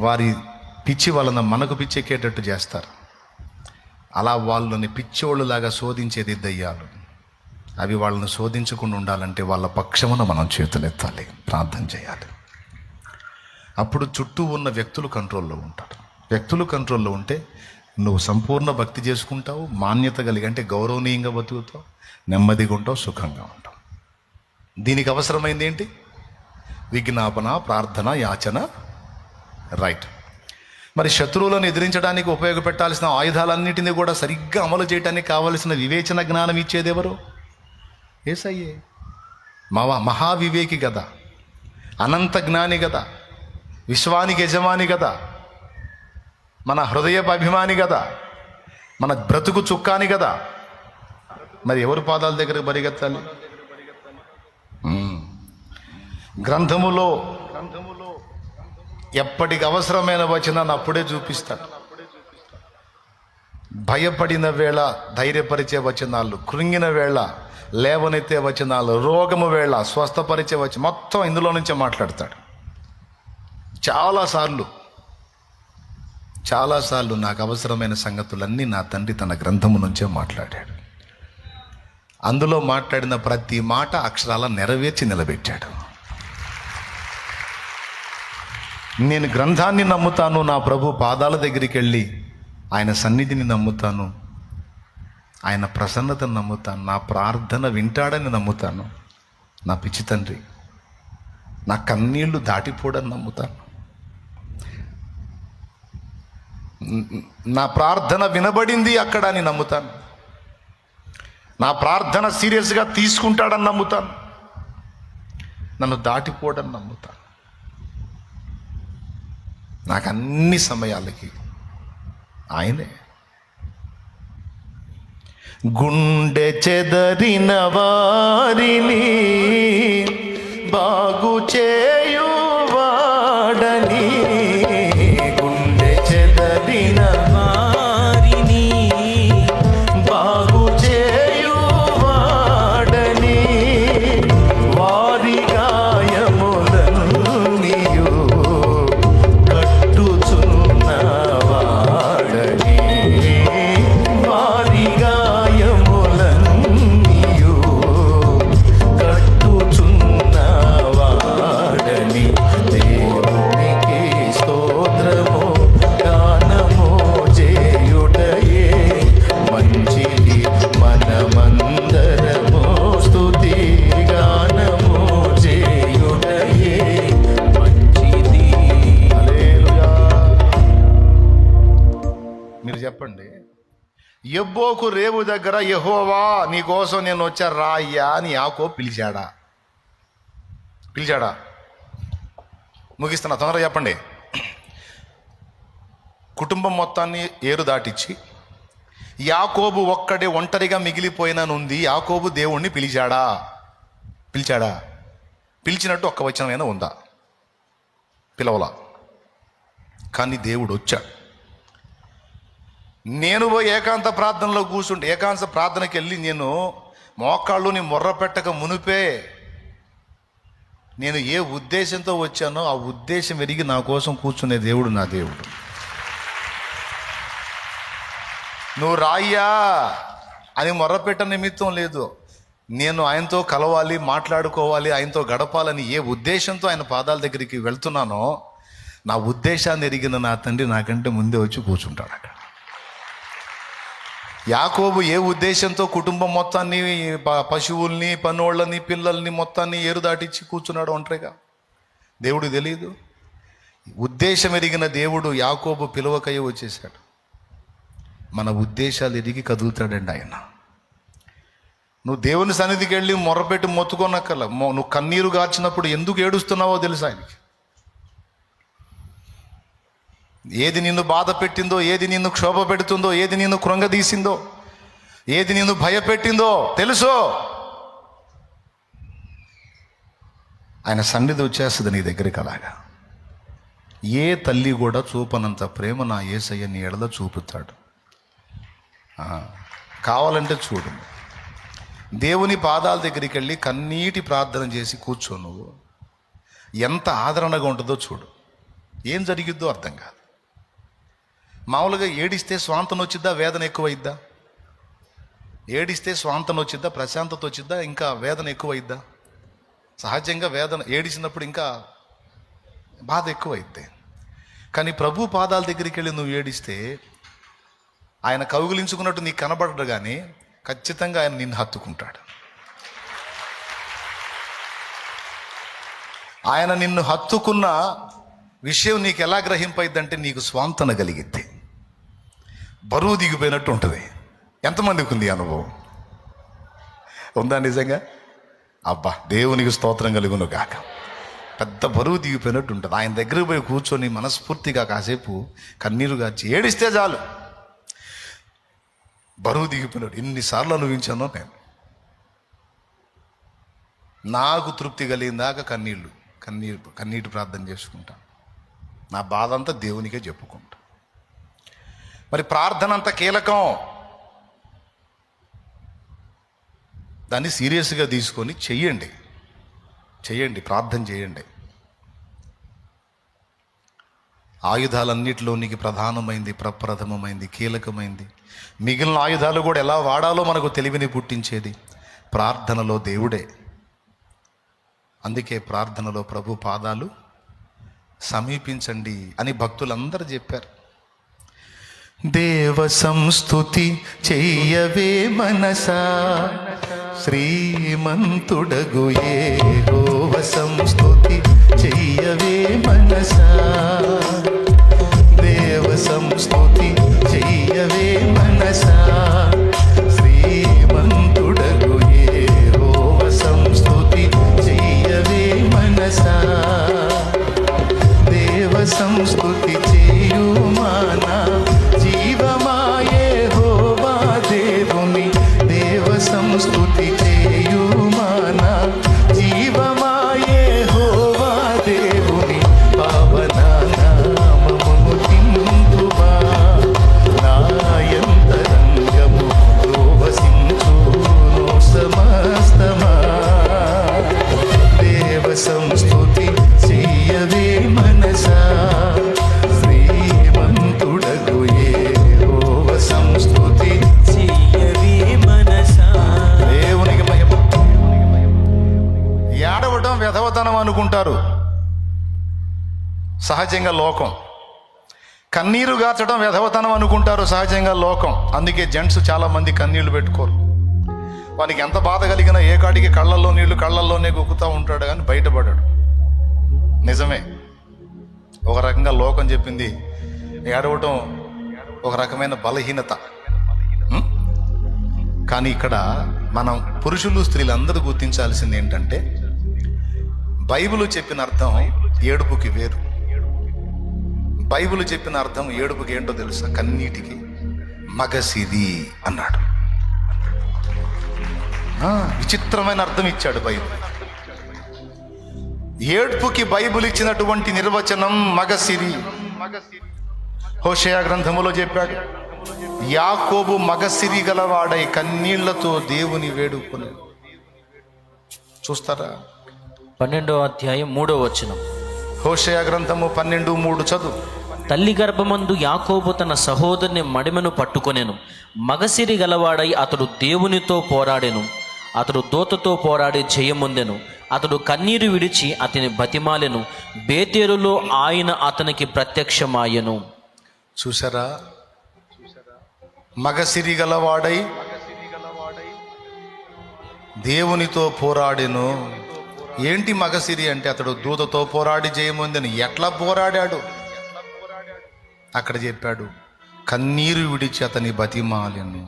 వారి పిచ్చి వలన మనకు పిచ్చెక్కేటట్టు చేస్తారు. అలా వాళ్ళని పిచ్చోళ్ళలాగా శోధించేది దయ్యాలు. అవి వాళ్ళని శోధించకుండా ఉండాలంటే వాళ్ళ పక్షమున మనం చేతులెత్తాలి, ప్రార్థన చేయాలి. అప్పుడు చుట్టూ ఉన్న వ్యక్తులు కంట్రోల్లో ఉంటారు. వ్యక్తులు కంట్రోల్లో ఉంటే నువ్వు సంపూర్ణ భక్తి చేసుకుంటావు, మాన్యత కలిగి అంటే గౌరవనీయంగా బతుకుతావు, నెమ్మదిగా ఉంటావు, సుఖంగా ఉంటావు. దీనికి అవసరమైంది ఏంటి? విజ్ఞాపన, ప్రార్థన, యాచన. రైట్. మరి శత్రువులను ఎదిరించడానికి ఉపయోగపెట్టాల్సిన ఆయుధాలన్నింటినీ కూడా సరిగ్గా అమలు చేయడానికి కావలసిన వివేచన జ్ఞానం ఇచ్చేది ఎవరు? యేసయ్యే. మహావివేకి కదా, అనంత జ్ఞాని కదా, విశ్వానికి యజమాని కదా, మన హృదయపు అభిమాని కదా, మన బ్రతుకు చుక్కాని కదా. మరి ఎవరి పాదాల దగ్గర పరిగెత్తాలి? గ్రంథములో ఎప్పటికి అవసరమైన వచనాన్ని అప్పుడే చూపిస్తాడు. భయపడిన వేళ ధైర్యపరిచే వచనాలు, కృంగిన వేళ లేవనెత్తే వచనాలు, రోగము వేళ స్వస్థపరిచే వచనం, మొత్తం ఇందులో నుంచే మాట్లాడతాడు. చాలాసార్లు నాకు అవసరమైన సంగతులన్నీ నా తండ్రి తన గ్రంథము నుంచే మాట్లాడాడు. అందులో మాట్లాడిన ప్రతి మాట అక్షరాల నెరవేర్చి నిలబెట్టాడు. నేను గ్రంథాన్ని నమ్ముతాను, నా ప్రభు పాదాల దగ్గరికి వెళ్ళి ఆయన సన్నిధిని నమ్ముతాను, ఆయన ప్రసన్నతను నమ్ముతాను, నా ప్రార్థన వింటాడని నమ్ముతాను, నా పిచ్చి తండ్రి నా కన్నీళ్లు దాటిపోడని నమ్ముతాను, నా ప్రార్థన వినబడింది అక్కడ అని నమ్ముతాను, నా ప్రార్థన సీరియస్గా తీసుకుంటాడని నమ్ముతాను, నన్ను దాటిపోడని నమ్ముతాను. నాకు అన్ని సమయాలకి ఆయనే. గుండె చెదరిన వారిని బాగు చేయువాడని, గుండె చెదరిన వారిని బాగు చేయువాడని, వారి గాయములన్నీయు కట్టుచున్నవాడని, వారి గాయములన్నీయు కట్టుచున్నవాడని. దేవునికి స్తోత్రము గానము చేయుటయే మంచిది, మనమందరము స్తుతి గానము చేయుటయే మంచిది. హల్లెలూయా. మీరు చెప్పండి, యబ్బోకు రేవు దగ్గర యెహోవా నీ కోసం నేను వచ్చా రా అయ్యా అని యాకోబు పిలిచాడా? ముగిస్తున్నా, తొందరగా చెప్పండి. కుటుంబం మొత్తాన్ని ఏరు దాటిచ్చి యాకోబు ఒక్కడే ఒంటరిగా మిగిలిపోయిననుంది. యాకోబు దేవుణ్ణి పిలిచాడా? పిలిచినట్టు ఒక్క వచనమైనా ఉందా? పిలవలా. కానీ దేవుడు వచ్చాడు. నేను పోయి ఏకాంత ప్రార్థనలో కూర్చుంటే, ఏకాంత ప్రార్థనకి వెళ్ళి నేను మోకాళ్ళుని మొర్ర పెట్టక మునిపే నేను ఏ ఉద్దేశంతో వచ్చానో ఆ ఉద్దేశం ఎరిగి నా కోసం కూర్చునే దేవుడు నా దేవుడు. నువ్వు రాయ్యా అని మొర్రపెట్ట నిమిత్తం లేదు. నేను ఆయనతో కలవాలి, మాట్లాడుకోవాలి, ఆయనతో గడపాలని ఏ ఉద్దేశంతో ఆయన పాదాల దగ్గరికి వెళ్తున్నానో నా ఉద్దేశాన్ని ఎరిగిన నా తండ్రి నాకంటే ముందే వచ్చి కూర్చుంటాడు అక్కడ. యాకోబు ఏ ఉద్దేశంతో కుటుంబం మొత్తాన్ని, పశువుల్ని, పనోళ్ళని, పిల్లల్ని మొత్తాన్ని ఏరు దాటించి కూర్చున్నాడు ఒంటరిగా? దేవుడికి తెలియదు. ఉద్దేశం ఎరిగిన దేవుడు యాకోబు పిలువకయ్య వచ్చేసాడు. మన ఉద్దేశాలు ఎరిగి కదులుతాడండి ఆయన. నువ్వు దేవుని సన్నిధికి వెళ్ళి మొర్రపెట్టి మొత్తుకోనక్కర్ల. నువ్వు కన్నీరు గార్చినప్పుడు ఎందుకు ఏడుస్తున్నావో తెలుసు ఆయనకి. ఏది నిన్ను బాధ పెట్టిందో, ఏది నిన్ను క్షోభ పెడుతుందో, ఏది నిన్ను కృంగదీసిందో, ఏది నిన్ను భయపెట్టిందో తెలుసు. ఆయన సన్నిధి వచ్చేస్తుంది నీ దగ్గరికి. అలాగా ఏ తల్లి కూడా చూపనంత ప్రేమ నా యేసయ్య నీ ఎడల చూపుతాడు. కావాలంటే చూడు, దేవుని పాదాల దగ్గరికి వెళ్ళి కన్నీటి ప్రార్థన చేసి కూర్చో. నువ్వు ఎంత ఆదరణగా ఉంటుందో చూడు. ఏం జరిగిద్దో అర్థం కాదు. మామూలుగా ఏడిస్తే స్వాంతన వచ్చిద్దా, వేదన ఎక్కువైద్దా? ఏడిస్తే స్వాంతన వచ్చిద్దా, ప్రశాంతత వచ్చిద్దా, ఇంకా వేదన ఎక్కువైద్దా? సహజంగా వేదన, ఏడిసినప్పుడు ఇంకా బాధ ఎక్కువైద్ది. కానీ ప్రభు పాదాల దగ్గరికి వెళ్ళి నువ్వు ఏడిస్తే ఆయన కౌగిలించుకున్నట్టు నీకు కనబడడు, కానీ ఖచ్చితంగా ఆయన నిన్ను హత్తుకుంటాడు. ఆయన నిన్ను హత్తుకున్న విషయం నీకు ఎలా గ్రహింపైద్దంటే నీకు స్వాంతన కలిగిద్ది, బరువు దిగిపోయినట్టు ఉంటుంది. ఎంతమందికి ఉంది అనుభవం? ఉందా నిజంగా? అబ్బా, దేవునికి స్తోత్రం కలుగును గాక. పెద్ద బరువు దిగిపోయినట్టు ఉంటుంది. ఆయన దగ్గరికి పోయి కూర్చొని మనస్ఫూర్తిగా కాసేపు కన్నీరు గార్చి ఏడిస్తే చాలు, బరువు దిగిపోయినట్టు. ఎన్నిసార్లు అనుభవించానో నేను. నాకు తృప్తి కలిగిందాక కన్నీటి ప్రార్థన చేసుకుంటాను. నా బాధ అంతా దేవునికే చెప్పుకుంటా. మరి ప్రార్థన అంత కీలకం. దాన్ని సీరియస్గా తీసుకొని చెయ్యండి, ప్రార్థన చేయండి. ఆయుధాలన్నిటిలోనికి ప్రధానమైంది, ప్రప్రథమమైంది, కీలకమైంది. మిగిలిన ఆయుధాలు కూడా ఎలా వాడాలో మనకు తెలివిని పుట్టించేది ప్రార్థనలో దేవుడే. అందుకే ప్రార్థనలో ప్రభు పాదాలు సమీపించండి అని భక్తులందరూ చెప్పారు. దేవ సంస్తుతి చెయ్యవే మనసా, శ్రీమంతుడగు యెహోవ సంస్తుతి చెయ్యవే మనసా. దేవ సంస్తుతి చెయ్యవే మనసా, శ్రీమంతుడగు యెహోవ సంస్తుతి చెయ్యవే మనసా. దేవ సంస్తుతి చేయుమానా జీవమాయే హోవా దేవుని. దేవ సంస్తుతి చేయుమానా జీవమాయే హోవా దేవుని. పావన నామమును తిందుమా, నాయంతరంగము వసించును సమస్తమా. దేవ సంస్తుతి చెయ్యవే మనసా, శ్రీమంతుడగు యెహోవ సంస్తుతి చెయ్యవే మనసా. దేవునికి మహిమ. ఏడవటం వ్యధవతనం అనుకుంటారు సహజంగా లోకం. కన్నీరు గార్చడం వ్యధవతనం అనుకుంటారు సహజంగా లోకం. అందుకే జెంట్స్ చాలా మంది కన్నీళ్లు పెట్టుకోరు. వానికి ఎంత బాధ కలిగినా ఏ కాడికి కళ్ళల్లో నీళ్లు కళ్ళల్లోనే గుక్కుతూ ఉంటాడు, కానీ బయటపడాడు. నిజమే, ఒక రకంగా లోకం చెప్పింది ఏడవటం ఒక రకమైన బలహీనత. కానీ ఇక్కడ మనం పురుషులు స్త్రీలు అందరూ గుర్తించాల్సింది ఏంటంటే, బైబిల్ చెప్పిన అర్థం ఏడుపుకి వేరు. బైబిల్ చెప్పిన అర్థం ఏడుపుకి ఏంటో తెలుసా? కన్నీటికి. మగసిరి అన్నాడు. విచిత్రమైన అర్థం ఇచ్చాడు బైబిల్. ఏడ్పుకి బైబిల్ ఇచ్చినటువంటి నిర్వచనం మగసిరి. హోషేయ గ్రంథములో చెప్పాడు, యాకోబు మగసిరి గలవాడై కన్నీళ్లతో దేవుని వేడుకొని. చూస్తారా? 12వ అధ్యాయం 3వ వచనం. హోషేయ గ్రంథము 12:3 చదువు. తల్లి గర్భమందు యాకోబు తన సహోదరుని మడిమెను పట్టుకొనెను. మగసిరి గలవాడై అతడు దేవునితో పోరాడెను. అతడు దూతతో పోరాడి జయముందెను. అతడు కన్నీరు విడిచి అతని బతిమాలెను. బేతేలులో ఆయన అతనికి ప్రత్యక్షమాయెను. చూసారా? మగసిరి గలవాడై దేవునితో పోరాడెను. ఏంటి మగసిరి అంటే? అతడు దూతతో పోరాడి జయముందెను. ఎట్లా పోరాడాడు అక్కడ చెప్పాడు. కన్నీరు విడిచి అతని బతిమాలెను.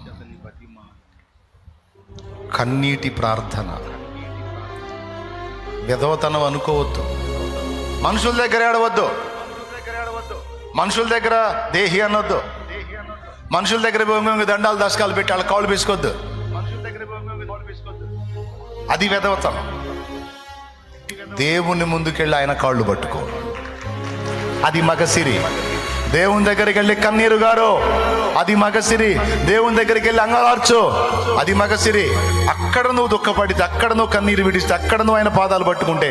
కన్నీటి ప్రార్థన. విధవతనం అనుకోవద్దు. మనుషుల దగ్గర ఏడవద్దు. మనుషుల దగ్గర దేహి అనొద్దు. మనుషుల దగ్గర దండాలు దశకాలు పెట్టి వాళ్ళ కాళ్ళు వేసుకోవద్దు. అది విధవతనం. దేవుని ముందుకెళ్ళి ఆయన కాళ్ళు పట్టుకో. అది మగసిరి. దేవుని దగ్గరికి వెళ్ళి కన్నీరు గారు, అది మగసిరి. దేవుని దగ్గరికి వెళ్ళి అంగలార్చు, అది మగసిరి. అక్కడ నువ్వు దుఃఖపడితే, అక్కడ నువ్వు కన్నీరు విడిస్తే, అక్కడ నువ్వు ఆయన పాదాలు పట్టుకుంటే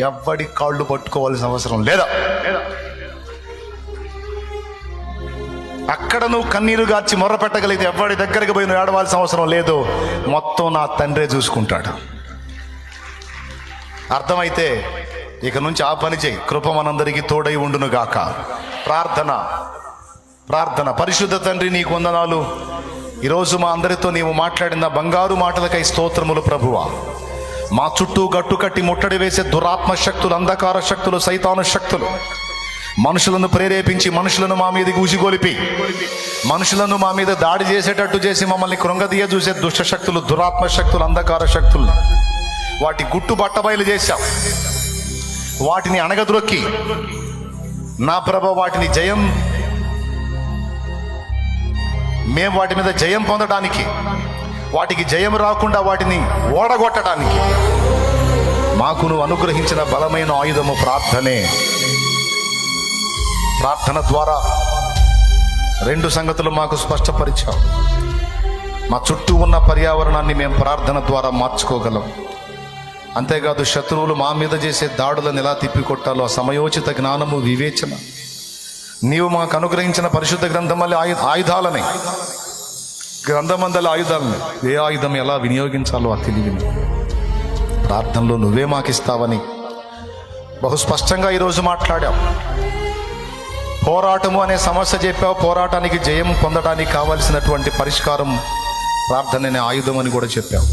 ఎవ్వడి కాళ్ళు పట్టుకోవాల్సిన అవసరం లేదా. అక్కడ నువ్వు కన్నీరు గార్చి మొర్ర పెట్టగలిగితే ఎవ్వడి దగ్గరికి పోయి నువ్వు ఏడవాల్సిన అవసరం లేదు. మొత్తం నా తండ్రే చూసుకుంటాడు. అర్థమైతే ఇక నుంచి ఆ పని చేయి. కృప మనందరికీ తోడై ఉండును గాక. ప్రార్థన. ప్రార్థన. పరిశుద్ధ తండ్రి, నీకు వందనాలు. ఈరోజు మా అందరితో నీవు మాట్లాడిన బంగారు మాటలకై స్తోత్రములు ప్రభువా. మా చుట్టూ గట్టు కట్టి ముట్టడి వేసే దురాత్మ శక్తులు, అంధకార శక్తులు, సైతాను శక్తులు మనుషులను ప్రేరేపించి మనుషులను మా మీదకి ఉసిగొలిపి మనుషులను మా మీద దాడి చేసేటట్టు చేసి మమ్మల్ని కృంగదీయ చూసే దుష్ట శక్తులు, దురాత్మ శక్తులు, అంధకార శక్తులు, వాటి గుట్టు బట్టబయలు చేశాం. వాటిని అణగద్రొక్కి నా ప్రభ వాటిని మేము వాటి మీద జయం పొందడానికి, వాటికి జయం రాకుండా వాటిని ఓడగొట్టడానికి మాకు నువ్వు అనుగ్రహించిన బలమైన ఆయుధము ప్రార్థనే. ప్రార్థన ద్వారా 2 సంగతులు మాకు స్పష్టపరిచావు. మా చుట్టూ ఉన్న పర్యావరణాన్ని మేము ప్రార్థన ద్వారా మార్చుకోగలం. అంతేకాదు, శత్రువులు మా మీద చేసే దాడులను ఎలా తిప్పికొట్టాలో సమయోచిత జ్ఞానము, వివేచన నీవు మాకు అనుగ్రహించిన పరిశుద్ధ గ్రంథమల్లి ఆయుధాలని, గ్రంథమందలి ఆయుధాలని, ఏ ఆయుధం ఎలా వినియోగించాలో ఆ తెలివిని ప్రార్థనలో నువ్వే మాకిస్తావని బహు స్పష్టంగా ఈరోజు మాట్లాడావు. పోరాటము అనే సమస్య చెప్పావు. పోరాటానికి జయం పొందడానికి కావలసినటువంటి పరిష్కారం ప్రార్థన అనే ఆయుధం అని కూడా చెప్పావు.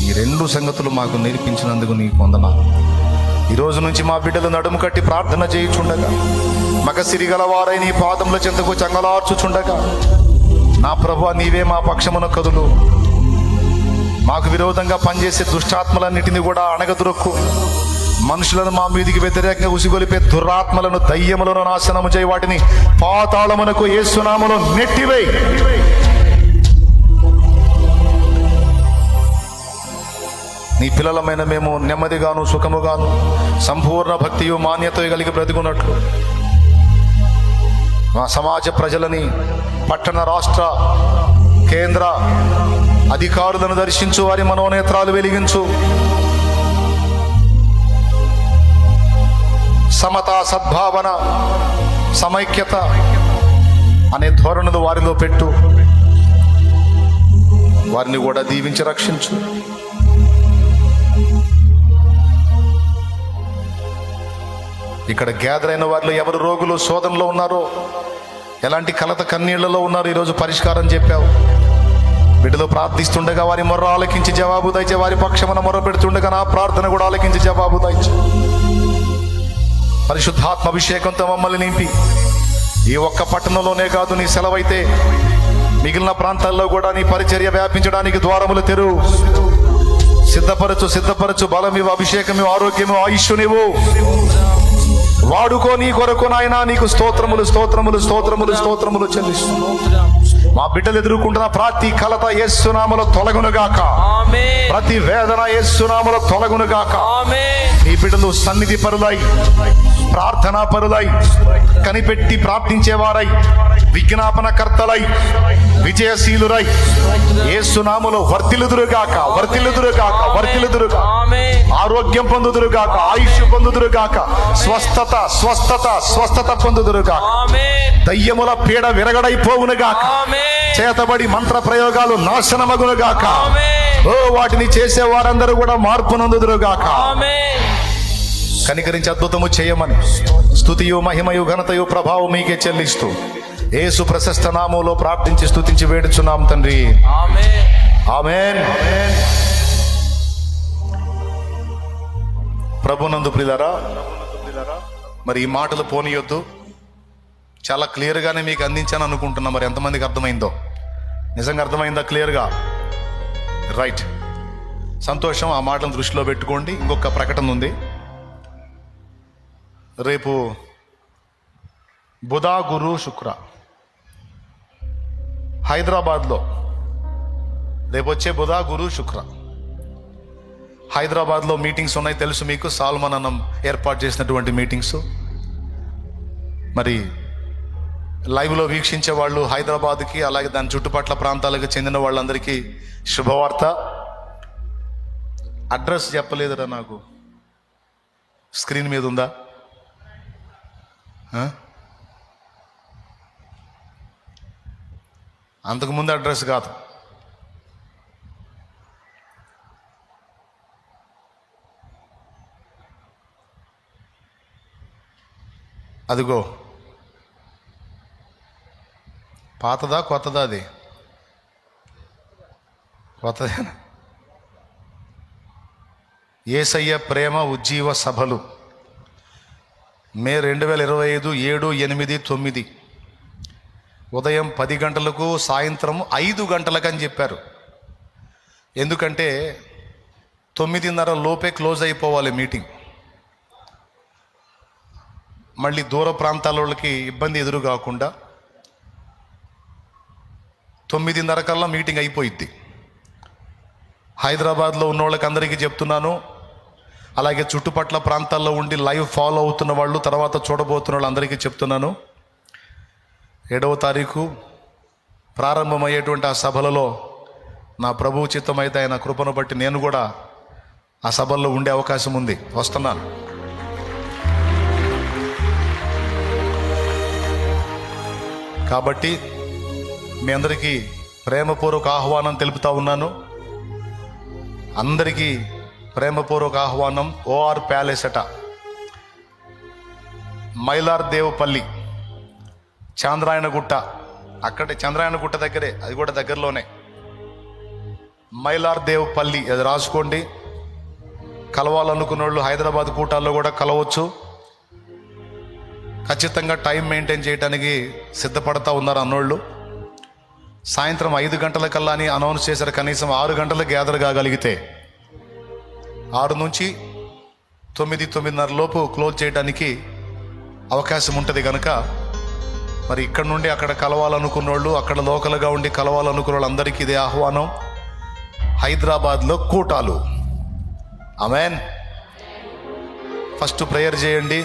ఈ 2 సంగతులు మాకు నేర్పించినందుకు నీకు వందనాలు. ఈరోజు నుంచి మా బిడ్డలు నడుము కట్టి ప్రార్థన చేయుచుండగా, మగసిరి గలవారై నీ పాదముల చెంతకు చంగలార్చుచుండగా, నా ప్రభువా నీవే మా పక్షమున కదులు. మాకు విరోధంగా పనిచేసే దుష్టాత్మలన్నిటిని కూడా అణగదురొక్కు. మనుషులను మా మీదికి వ్యతిరేకంగా ఉసిగొలిపే దురాత్మలను, దయ్యములను నాశనము చేయి. వాటిని పాతాళమునకు యేసు నామములో నెట్టివేయి. నీ పిల్లలమైన మేము నెమ్మదిగాను, సుఖముగాను, సంపూర్ణ భక్తియు మాన్యత కలిగి బ్రతికున్నట్లు మా సమాజ ప్రజలని, పట్టణ, రాష్ట్ర, కేంద్ర అధికారులను దర్శించు. వారి మనోనేత్రాలు వెలిగించు. సమత, సద్భావన, సమైక్యత అనే ధోరణులు వారిలో పెట్టు. వారిని కూడా దీవించి రక్షించు. ఇక్కడ గ్యాదర్ అయిన వారిలో ఎవరు రోగులు, శోధనలో ఉన్నారో, ఎలాంటి కలత కన్నీళ్లలో ఉన్నారు, ఈరోజు పరిష్కారం చెప్పావు. బిడ్డలు ప్రార్థిస్తుండగా వారి మొర్ర ఆలకించి జవాబు దయచే. వారి పక్షమున మొర్ర పెడుతుండగా నా ప్రార్థన కూడా ఆలకించి జవాబు దయచే. పరిశుద్ధాత్మ అభిషేకంతో మమ్మల్ని నింపి ఈ ఒక్క పట్టణంలోనే కాదు, నీ సెలవైతే మిగిలిన ప్రాంతాల్లో కూడా నీ పరిచర్య వ్యాపించడానికి ద్వారములు తెరువు. సిద్ధపరచు బలమివు, అభిషేకము, ఆరోగ్యము, ఆయుష్షు నీవు వాడుకో. నీ కొరకు నాయన నీకు స్తోత్రములు చెల్లిస్తు. మా బిడ్డలు ఎదుర్కొంటున్న ప్రతి కలత యేసునామములో తొలగునుగాక. ప్రతి వేదన యేసునామములో తొలగునుగాక. నీ బిడ్డలు సన్నిధి పరులై, ప్రార్థనా పరులై, కనిపెట్టి ప్రార్థించేవారై, విజ్ఞాపనకర్తలై, విజయశీలురై యేసునామములో వర్ధిల్లుదురుగాక. ఆరోగ్యం పొందుదురుగాక, ఆయుష్ పొందుదురుగాక, స్వస్థత పొందుదురుగాక. దయ్యముల పీడ విరగడైపోవునుగాక. చేతబడి మంత్ర ప్రయోగాలు నాశనమగునుగాక. వాటిని చేసే వారందరూ కూడా మార్పు నందుదురుగాక. కనికరించి అద్భుతము చేయమని స్తుతియు, మహిమయు, ఘనతయు, ప్రభావం మీకే చెల్లిస్తూ యేసు ప్రశస్త నామములో ప్రార్థించి స్తుతించి వేడుచున్నాం తండ్రి. ఆమేన్. ప్రభునందు ప్రియులారా, మరి ఈ మాటలు పోనీయొద్దు. చాలా క్లియర్గానే మీకు అందించాను అనుకుంటున్నా. మరి ఎంతమందికి అర్థమైందో? నిజంగా అర్థమైందా క్లియర్గా? రైట్, సంతోషం. ఆ మాటను దృష్టిలో పెట్టుకోండి. ఇంకొక ప్రకటన ఉంది. రేపు బుధ, గురు, శుక్ర హైదరాబాద్లో, రేపు వచ్చే బుధ, గురు, శుక్ర హైదరాబాద్లో మీటింగ్స్ ఉన్నాయి. తెలుసు మీకు, సాల్మన్ అన్నం ఏర్పాటు చేసినటువంటి మీటింగ్స్. మరి లైవ్లో వీక్షించే వాళ్ళు హైదరాబాద్కి, అలాగే దాని చుట్టుపక్కల ప్రాంతాలకు చెందిన వాళ్ళందరికీ శుభవార్త. అడ్రస్ చెప్పలేదురా నాకు. స్క్రీన్ మీద ఉందా? అంతకుముందు అడ్రస్ కాదు. అదిగో, పాతదా కొత్తదా? అది కొత్తదేనా? యేసయ్య ప్రేమ ఉజ్జీవ సభలు మే 2025 7, 8, 9 ఉదయం 10 గంటలకు, సాయంత్రం 5 గంటలకు అని చెప్పారు. ఎందుకంటే 9:30 లోపే క్లోజ్ అయిపోవాలి మీటింగ్. మళ్ళీ దూర ప్రాంతాల వాళ్ళకి ఇబ్బంది ఎదురు కాకుండా 9:30 కల్లా మీటింగ్ అయిపోయిద్ది. హైదరాబాద్లో ఉన్న వాళ్ళకి అందరికీ చెప్తున్నాను, అలాగే చుట్టుపక్కల ప్రాంతాల్లో ఉండి లైవ్ ఫాలో అవుతున్న వాళ్ళు, తర్వాత చూడబోతున్న వాళ్ళు అందరికీ చెప్తున్నాను. 7వ తారీఖు ప్రారంభమయ్యేటువంటి ఆ సభలలో నా ప్రభువు చిత్తమైతే ఆయన కృపను బట్టి నేను కూడా ఆ సభల్లో ఉండే అవకాశం ఉంది. వస్తున్నాను. కాబట్టి మీ అందరికీ ప్రేమపూర్వక ఆహ్వానం తెలుపుతా ఉన్నాను. అందరికీ ప్రేమపూర్వక ఆహ్వానం. ఓఆర్ ప్యాలెస్ అట, మైలార్దేవపల్లి, చాంద్రాయణగుట్ట. అక్కడే చంద్రాయణగుట్ట దగ్గరే, అది కూడా దగ్గరలోనే. మైలార్దేవపల్లి, అది రాసుకోండి. కలవాలనుకున్న వాళ్ళు హైదరాబాద్ కూటాల్లో కూడా కలవచ్చు. ఖచ్చితంగా టైం మెయింటైన్ చేయడానికి సిద్ధపడతా ఉన్నారు అన్నోళ్ళు. సాయంత్రం 5 గంటలకల్లా అని అనౌన్స్ చేశారు. కనీసం 6 గంటలకు గ్యాదర్ కాగలిగితే 6 నుంచి 9, 9:30 లోపు క్లోజ్ చేయడానికి అవకాశం ఉంటుంది కనుక మరి ఇక్కడ నుండి అక్కడ కలవాలనుకున్న వాళ్ళు, అక్కడ లోకల్గా ఉండి కలవాలనుకున్న వాళ్ళు అందరికీ ఇదే ఆహ్వానం. హైదరాబాద్లో కూటాలు. ఆమేన్. ఫస్ట్ ప్రేయర్ చేయండి.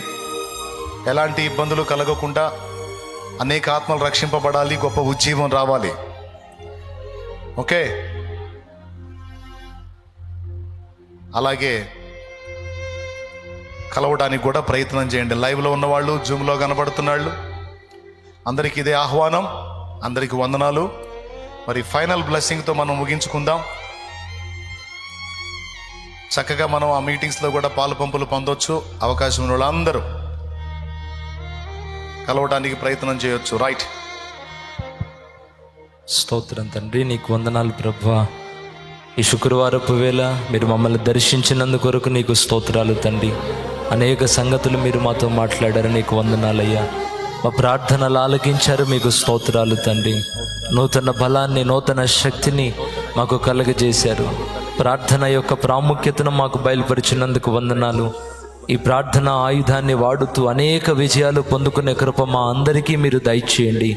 ఎలాంటి ఇబ్బందులు కలగకుండా అనేక ఆత్మలు రక్షింపబడాలి, గొప్ప ఉజ్జీవం రావాలి. ఓకే. అలాగే కలవడానికి కూడా ప్రయత్నం చేయండి. లైవ్లో ఉన్నవాళ్ళు, జూమ్లో కనబడుతున్న వాళ్ళు అందరికీ ఇదే ఆహ్వానం. అందరికీ వందనాలు. మరి ఫైనల్ బ్లెస్సింగ్తో మనం ముగించుకుందాం. చక్కగా మనం ఆ మీటింగ్స్లో కూడా పాలు పంపులు పొందొచ్చు. అవకాశం ఉన్న వాళ్ళందరూ కలవడానికి ప్రయత్నం చేయొచ్చు. రైట్. స్తోత్రం తండ్రి, నీకు వందనాలు ప్రభువా. ఈ శుక్రవారపు వేళ మీరు మమ్మల్ని దర్శించినందుకొరకు నీకు స్తోత్రాలు తండ్రి. అనేక సంగతులు మీరు మాతో మాట్లాడారు. నీకు వందనాలయ్యా. మా ప్రార్థనలు ఆలకించారు. మీకు స్తోత్రాలు తండ్రి. నూతన బలాన్ని, నూతన శక్తిని మాకు కలుగజేశారు. ప్రార్థన యొక్క ప్రాముఖ్యతను మాకు బయలుపరిచినందుకు వందనాలు. ఈ ప్రార్థన ఆయుధాన్ని వాడుతూ అనేక విజయాలు పొందుకునే కృప మా అందరికీ మీరు దయచేయండి.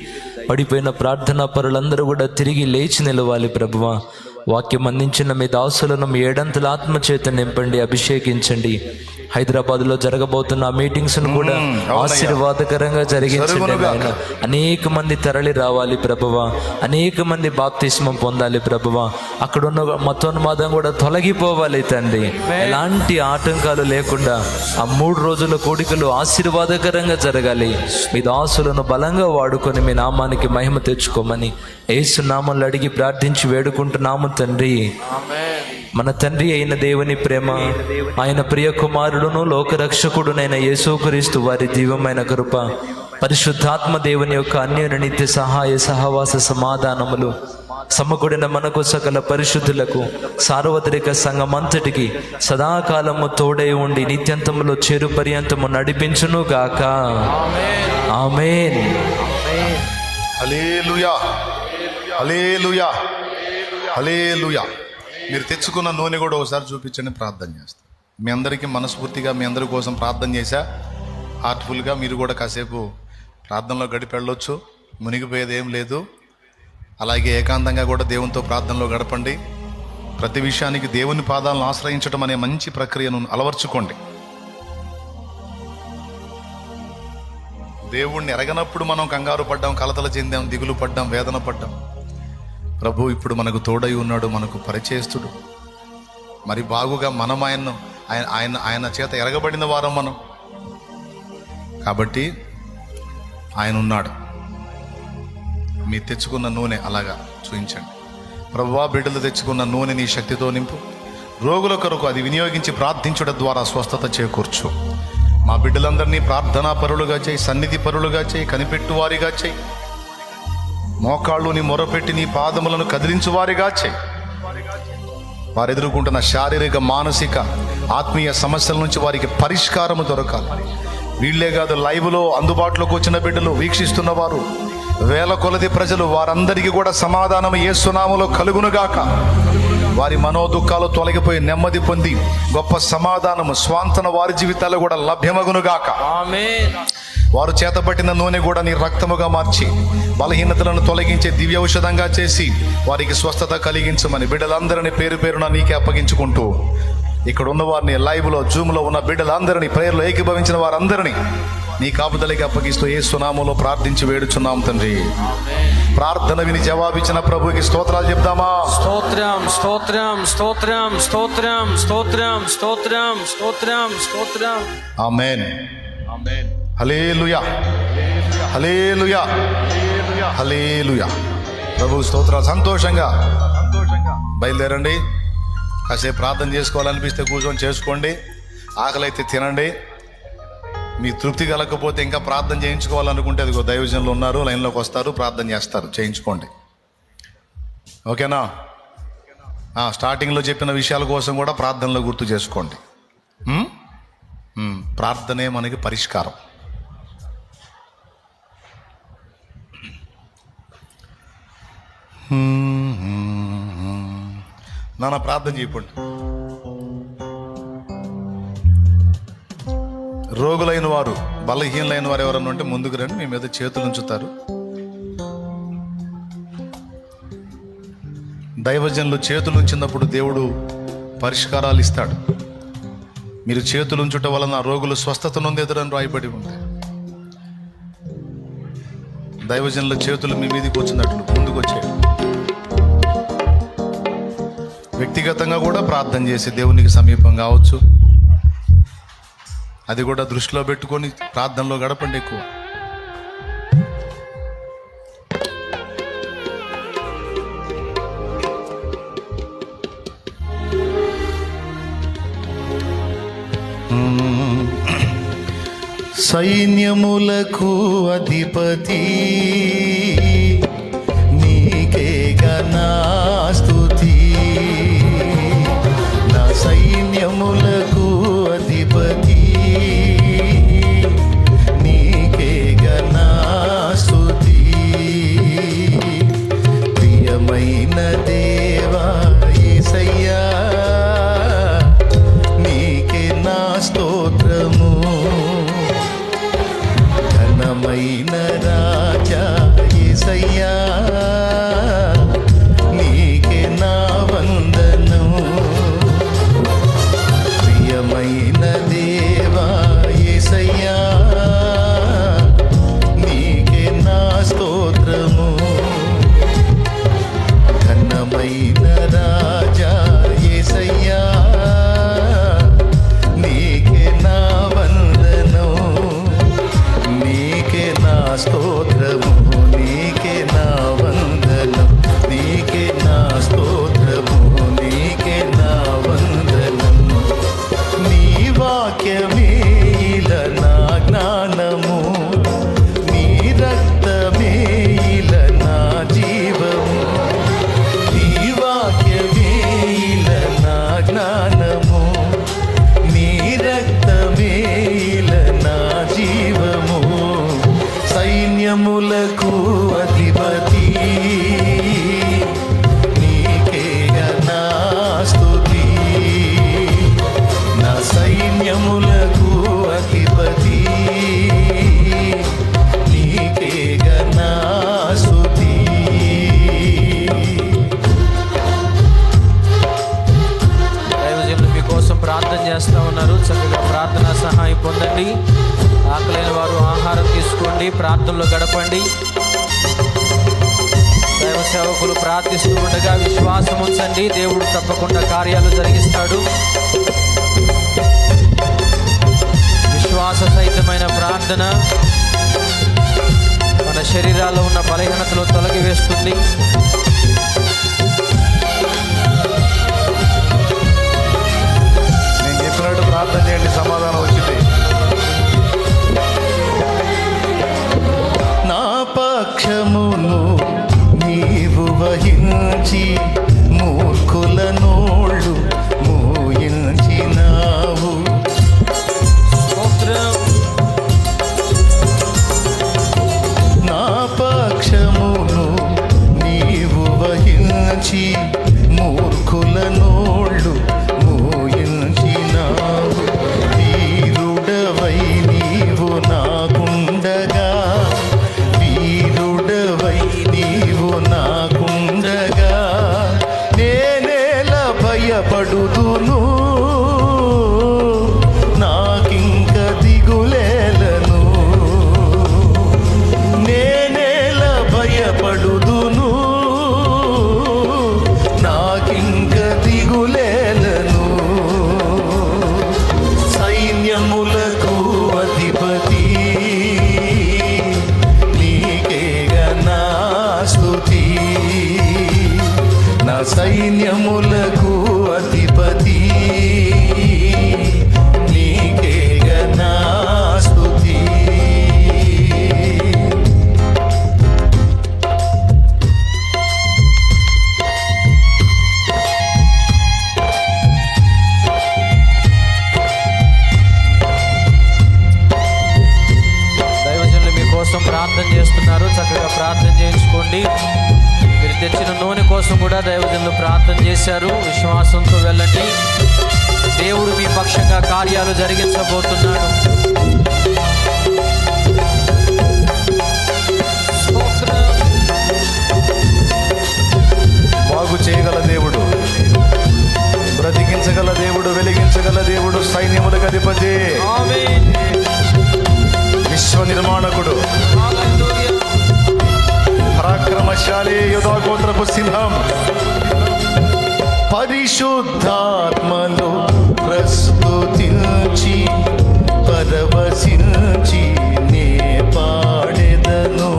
పడిపోయిన ప్రార్థనా పరులందరూ కూడా తిరిగి లేచి నిలవాలి ప్రభువా. వాక్యం అందించిన మీ దాసులను మీ ఏడంతల ఆత్మ చేత నింపండి, అభిషేకించండి. హైదరాబాద్లో జరగబోతున్న మీటింగ్స్ను కూడా ఆశీర్వాదకరంగా జరిగించండి నాయన. అనేక మంది తరలి రావాలి ప్రభువా. అనేక మంది బాప్తిస్మం పొందాలి ప్రభువా. అక్కడున్న మతోన్మాదం కూడా తొలగిపోవాలి తండ్రి. ఎలాంటి ఆటంకాలు లేకుండా ఆ 3 రోజుల కోడికలు ఆశీర్వాదకరంగా జరగాలి. మీ దాసులను బలంగా వాడుకొని మీ నామానికి మహిమ తెచ్చుకోమని యేసు నామంలో అడిగి ప్రార్థించి వేడుకుంటున్నాము తండ్రి. మన తండ్రి అయిన దేవుని ప్రేమ, ఆయన ప్రియ కుమారుడును లోకరక్షకుడునైన యేసుక్రీస్తు వారి దివ్యమైన కృప, పరిశుద్ధాత్మ దేవుని యొక్క అన్యోన్య నిత్య సహాయ సహవాస సమాధానములు సమకూడిన మనకు సకల పరిశుద్ధులకు సార్వత్రిక సంఘమంతటికి సదాకాలము తోడై ఉండి నిత్యంతములో చేరు పర్యంతము నడిపించును గాక. ఆమేన్. హల్లెలూయా, హల్లెలూయా, హల్లెలూయా. మీరు తెచ్చుకున్న నూనె కూడా ఒకసారి చూపించండి, ప్రార్థన చేస్తాను. మీ అందరికీ మనస్ఫూర్తిగా మీ అందరి కోసం ప్రార్థన చేశా. హార్ట్ఫుల్గా మీరు కూడా కాసేపు ప్రార్థనలో గడిపి వెళ్ళొచ్చు. మునిగిపోయేది ఏం లేదు. అలాగే ఏకాంతంగా కూడా దేవునితో ప్రార్థనలో గడపండి. ప్రతి విషయానికి దేవుని పాదాలను ఆశ్రయించడం అనే మంచి ప్రక్రియను అలవర్చుకోండి. దేవుణ్ణి ఎరగనప్పుడు మనం కంగారు పడ్డాం, కలతలు చెందాం, దిగులు పడ్డాం, వేదన పడ్డాం. ప్రభు ఇప్పుడు మనకు తోడై ఉన్నాడు, మనకు పరిచయస్తుడు. మరి బాగుగా మనం ఆయన చేత ఎరగబడిన వారం మనం. కాబట్టి ఆయన ఉన్నాడు. మీరు తెచ్చుకున్న నూనె అలాగా చూపించండి. ప్రభువా, బిడ్డలు తెచ్చుకున్న నూనె నీ శక్తితో నింపు. రోగుల కొరకు అది వినియోగించి ప్రార్థించడం ద్వారా స్వస్థత చేకూర్చు. మా బిడ్డలందరినీ ప్రార్థనా పరులుగా చేయి, సన్నిధి పరులుగా చేయి, కనిపెట్టువారిగా చేయి. మోకాళ్ళు నీ మొరపెట్టి నీ పాదములను కదిలించువారిగా చేయి. వారు ఎదుర్కొంటున్న శారీరక, మానసిక, ఆత్మీయ సమస్యల నుంచి వారికి పరిష్కారము దొరకాలి. వీళ్లే కాదు, లైవ్లో అందుబాటులోకి వచ్చిన బిడ్డలు, వీక్షిస్తున్న వారు, వేల కొలది ప్రజలు, వారందరికీ కూడా సమాధానం యేసు నామములో కలుగునుగాక. వారి మనోదుఖాలు తొలగిపోయి నెమ్మది పొంది గొప్ప సమాధానము, స్వాంతన వారి జీవితాల్లో కూడా లభ్యమగునుగాక. ఆమేన్. వారు చేతపట్టిన నూనె కూడా నీ రక్తముగా మార్చి బలహీనతలను తొలగించే దివ్య ఔషధంగా చేసి వారికి స్వస్థత కలిగించమని బిడ్డలందరినీ పేరు పేరున నీకే అప్పగించుకుంటూ, ఇక్కడ ఉన్న వారిని, లైవ్లో జూమ్లో ఉన్న బిడ్డలందరినీ, ప్రేయర్లో ఏకీభవించిన వారందరినీ నీ కాపుదలకి అప్పగిస్తూ యేసు నామములో ప్రార్థించి వేడుచున్నాం తండ్రి. ప్రార్థన విని జవాబిచ్చిన ప్రభుకి స్తోత్రాలు చెప్దామా? స్తోత్రం, స్తోత్రం, స్తోత్రం, స్తోత్రం, స్తోత్రం, స్తోత్రం, స్తోత్రం, స్తోత్రం. ఆమేన్, ఆమేన్. హల్లెలూయా, హల్లెలూయా, హల్లెలూయా. ప్రభు స్తోత్రాలు. సంతోషంగా బయలుదేరండి. కాసేపు ప్రార్థన చేసుకోవాలనిపిస్తే కూర్చొని చేసుకోండి. ఆకలి అయితే తినండి. మీ తృప్తి కలగకపోతే ఇంకా ప్రార్థన చేయించుకోవాలనుకుంటే అదిగో దైవజనులు ఉన్నారు, లైన్లోకి వస్తారు, ప్రార్థన చేస్తారు, చేయించుకోండి. ఓకేనా? స్టార్టింగ్లో చెప్పిన విషయాల కోసం కూడా ప్రార్థనలో గుర్తు చేసుకోండి. ప్రార్థనే మనకి పరిష్కారం. నాన్న ప్రార్థన చేయకండి. రోగులైన వారు, బలహీనలైన వారు ఎవరన్నా ఉంటే ముందుకు రండి. మీ మీద చేతులు ఉంచుతారు. దైవజనులు చేతులు ఉంచినప్పుడు దేవుడు పరిష్కారాలు ఇస్తాడు. మీరు చేతులు ఉంచుట వలన రోగులు స్వస్థత నొందేదురని రాయబడి ఉంది. దైవజనుల చేతులు మీ మీదకి వచ్చినట్లు ముందుకు వచ్చాయి. వ్యక్తిగతంగా కూడా ప్రార్థన చేసి దేవునికి సమీపం కావచ్చు. అది కూడా దృష్టిలో పెట్టుకొని ప్రార్థనలో గడపండి ఎక్కువ. సైన్యములకు అధిపతి నీకే ఘనా స్తుతి. నా సైన్యములకు అధిపతి నీకే ఘనా రాజా యేసయ్యా నీకే నా వందనం. ప్రియమైన దేవా యేసయ్యా నీకే నా స్తోత్రము. ఘనమైన రాజా యేసయ్యా నీకే నా వందనం. నీకే నా స్తోత్రము, నీకే నా వందనం, నీకే నా స్తోత్రము, నీకే నా వందనం. నీ వాక్యమే ఇల నా జ్ఞానము, నీ రక్తమే ఇల నా జీవము. నీ వాక్యమే ఇల నా జ్ఞానము, నీ రక్తమే ఇల నా జీవము. సైన్యములకు అధిపతి నీకేగ నా స్తుతి. నా సైన్యములకు అధిపతి నీకేగ నా స్తుతి. దైవజనులు మీకోసం ప్రార్థన చేస్తూ ఉన్నారు. చక్కగా ప్రార్థనా సహాయం పొందండి. ఆకలైన వారు ఆహారం తీసుకోండి, ప్రార్థనలో గడపండి. దైవ సేవకులు ప్రార్థిస్తూ ఉండగా విశ్వాసం ఉంచండి, దేవుడు తప్పకుండా కార్యాలు జరిగిస్తాడు. విశ్వాస సహితమైన ప్రార్థన మన శరీరాల్లో ఉన్న బలహీనతలు తొలగివేస్తుంది. నేను చెప్పినట్టు ప్రార్థన చేయండి, సమాధానం వచ్చింది. నా పక్షమును నీవు వహించి మూర్ఖుల నోళ్ళు మూయించినావు. నా పక్షమును నీవు వహించి మూర్ఖుల నోళ్ళు మూయించినావు. వీరుడవై నీవు నాకుండగా, వీరుడవై నీవు నాకుండగా నేనేల భయపడుదును. నాకింక దిగులేలను, నేనేల భయపడుదును. నాకింక దిగులేలను. సైన్యములకు అధిపతి నీకేగ నా స్తుతి. నా సైన్యములకు అధిపతి నీకేగ నా స్తుతి. దైవజనులు మీకోసం ప్రార్థన చేస్తున్నారు. చక్కగా ప్రార్థన చేయించుకోండి. మీరు తెచ్చిన నూనె కోసం కూడా దైవజనులు ప్రార్థన చేశారు. విశ్వాసంతో వెళ్ళండి. దేవుడు మీ పక్షంగా కార్యాలు జరిగించబోతున్నాడు. బాగు చేయగల దేవుడు, బ్రతికించగల దేవుడు, వెలిగించగల దేవుడు, సైన్యములకు అధిపతి, ఆమేన్. విశ్వ నిర్మాణకుడు, హల్లెలూయా. పరాక్రమశాలి, యోధాగోత్రపు సింహం. పరిశుద్ధాత్మలో ప్రస్తుతించి పరవశించి నే పాడెదను.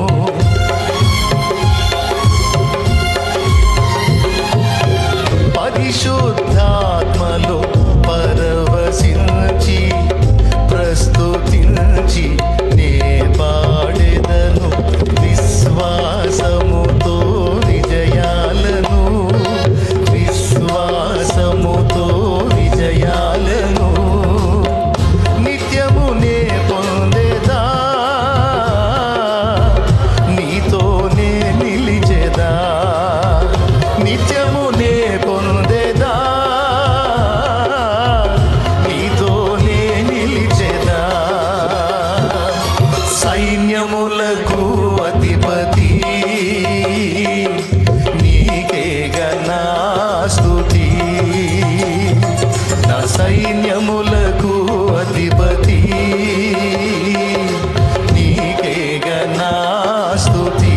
పరిశుద్ధాత్మలో పరవశించి ప్రస్తుతించి నే పాడెదను. విశ్వాసముతో విజయాలను, విశ్వాసముతో విజయాలను నిత్యము నే పొందెదా. అధిపతి నీకేగా నా స్తుతి. నా సైన్యములకు అధిపతి నీకేగా నా స్తుతి.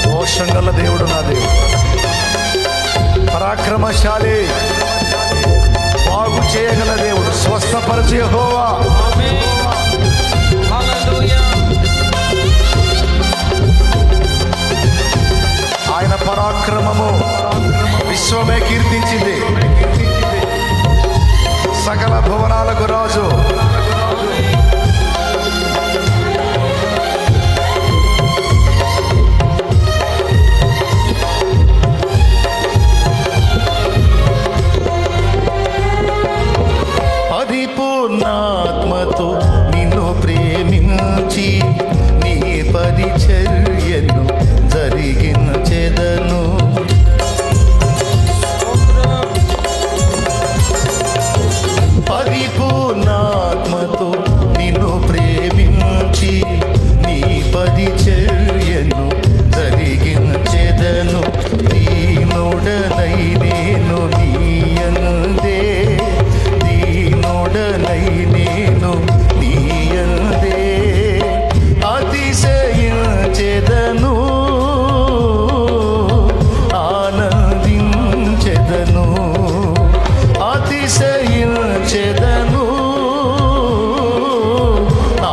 దోషంగల దేవుడు నా దేవుడు, పరాక్రమశాలి, బాగు చేయగల దేవుడు, స్వస్థపరచు యెహోవా. ఆయన పరాక్రమము విశ్వమే కీర్తించింది. సకల భువనాలకు రాజు, పరిపూర్ణాత్మతో నిన్ను ప్రేమించి నీ పరిచర్యను జరిగించెదను. పరిపూర్ణాత్మతో నిన్ను ప్రేమించి నీ పరిచర్యను జరిగించెదను. దీనుడనై నేను నీయందే, దీనుడనై నేను నీయందే అతిశయించెదను, ఆనందించెదను, అతిశయించెదను,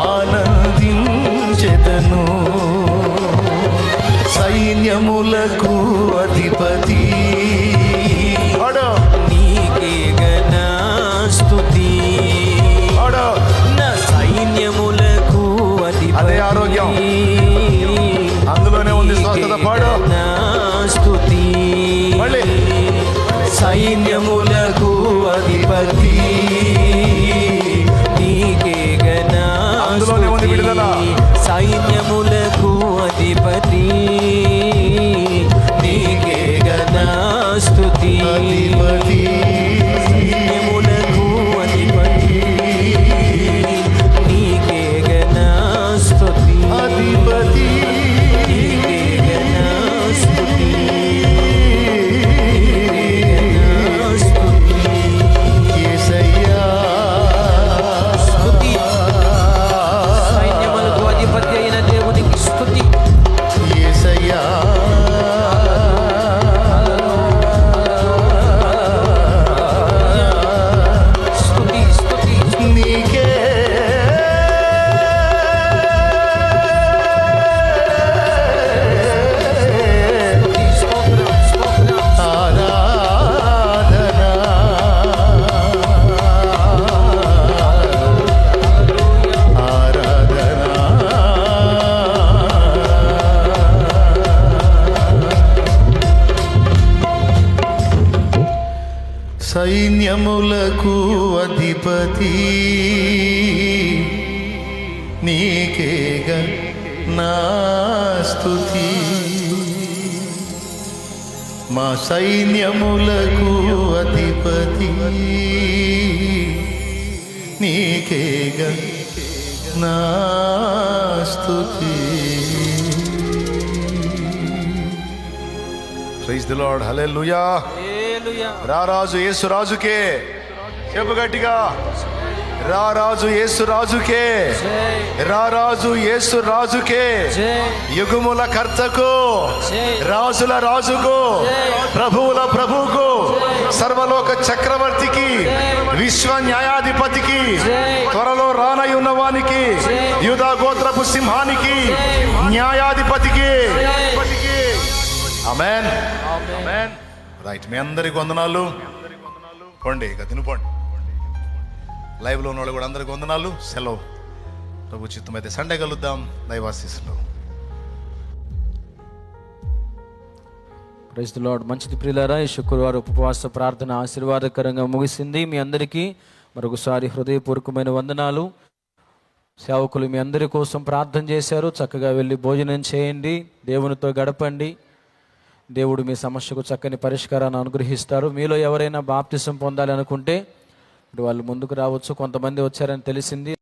ఆనందించెదను. సైన్యములకు అధిపతి అదే ఆరోగ్యం, అందులోనే ఉంది స్వస్థత. పాడు స్తుతి. మళ్ళీ సైన్యములకు అధిపతి నీకేగా నా అందులోనే ఉంది విడుదల. సైన్యములకు అధిపతి నీకేగా నా స్తుతి. అధిపతి సైన్యములకు అధిపతి నీకేగా నా స్తుతి. అధిపతి నీకేగా నా స్తుతి. యేసయ్యా స్తుతి. సైన్యములకు అధిపతి అయిన దేవునికి స్తుతి. యేసయ్యా స్తుతి స్తుతి నీకే స్తుతి. స్తోత్రం స్తోత్రం. ఆరాధన. సైన్యములకు అధిపతి నీకేగా నా స్తుతి. మా సైన్యములకు అధిపతి నీకేగా నా స్తుతి. Praise the Lord. Hallelujah. Hallelujah. రారాజు యేసు రాజుకే, చెప్పు గట్టిగా, రారాజు యేసు రాజుకే, రారాజు యేసు రాజుకే, యుగముల కర్తకు, రాజుల రాజుకు, ప్రభువుల ప్రభువుకు, సర్వలోక చక్రవర్తికి, విశ్వ న్యాయాధిపతికి, త్వరలో రానై ఉన్నవానికి, యూదా గోత్రపు సింహానికి, న్యాయాధిపతికి. ఆమేన్ ఆమేన్. రైట్, మీ అందరికి వందనాలు. పోండి, ఇక తినుకోండి. లైవ్లో ఉన్న వాళ్ళు కూడా అందరికి వందనాలు. సెలవు. ప్రభు చిత్తమైతే సండే కలుద్దాం దైవాశీస్సులో. Praise the lord. మంచిది ప్రియులారా, ఈ శుక్రవారం ఉపవాస ప్రార్థన ఆశీర్వాదకరంగా ముగిసింది. మీ అందరికీ మరొకసారి హృదయపూర్వకమైన వందనాలు. సేవకులు మీ అందరి కోసం ప్రార్థన చేశారు. చక్కగా వెళ్ళి భోజనం చేయండి, దేవునితో గడపండి. దేవుడు మీ సమస్యకు చక్కని పరిష్కారాన్ని అనుగ్రహిస్తారు. మీలో ఎవరైనా బాప్తిసం పొందాలి అనుకుంటే ఇప్పుడు వాళ్ళు ముందుకు రావచ్చు. కొంతమంది వచ్చారని తెలిసింది.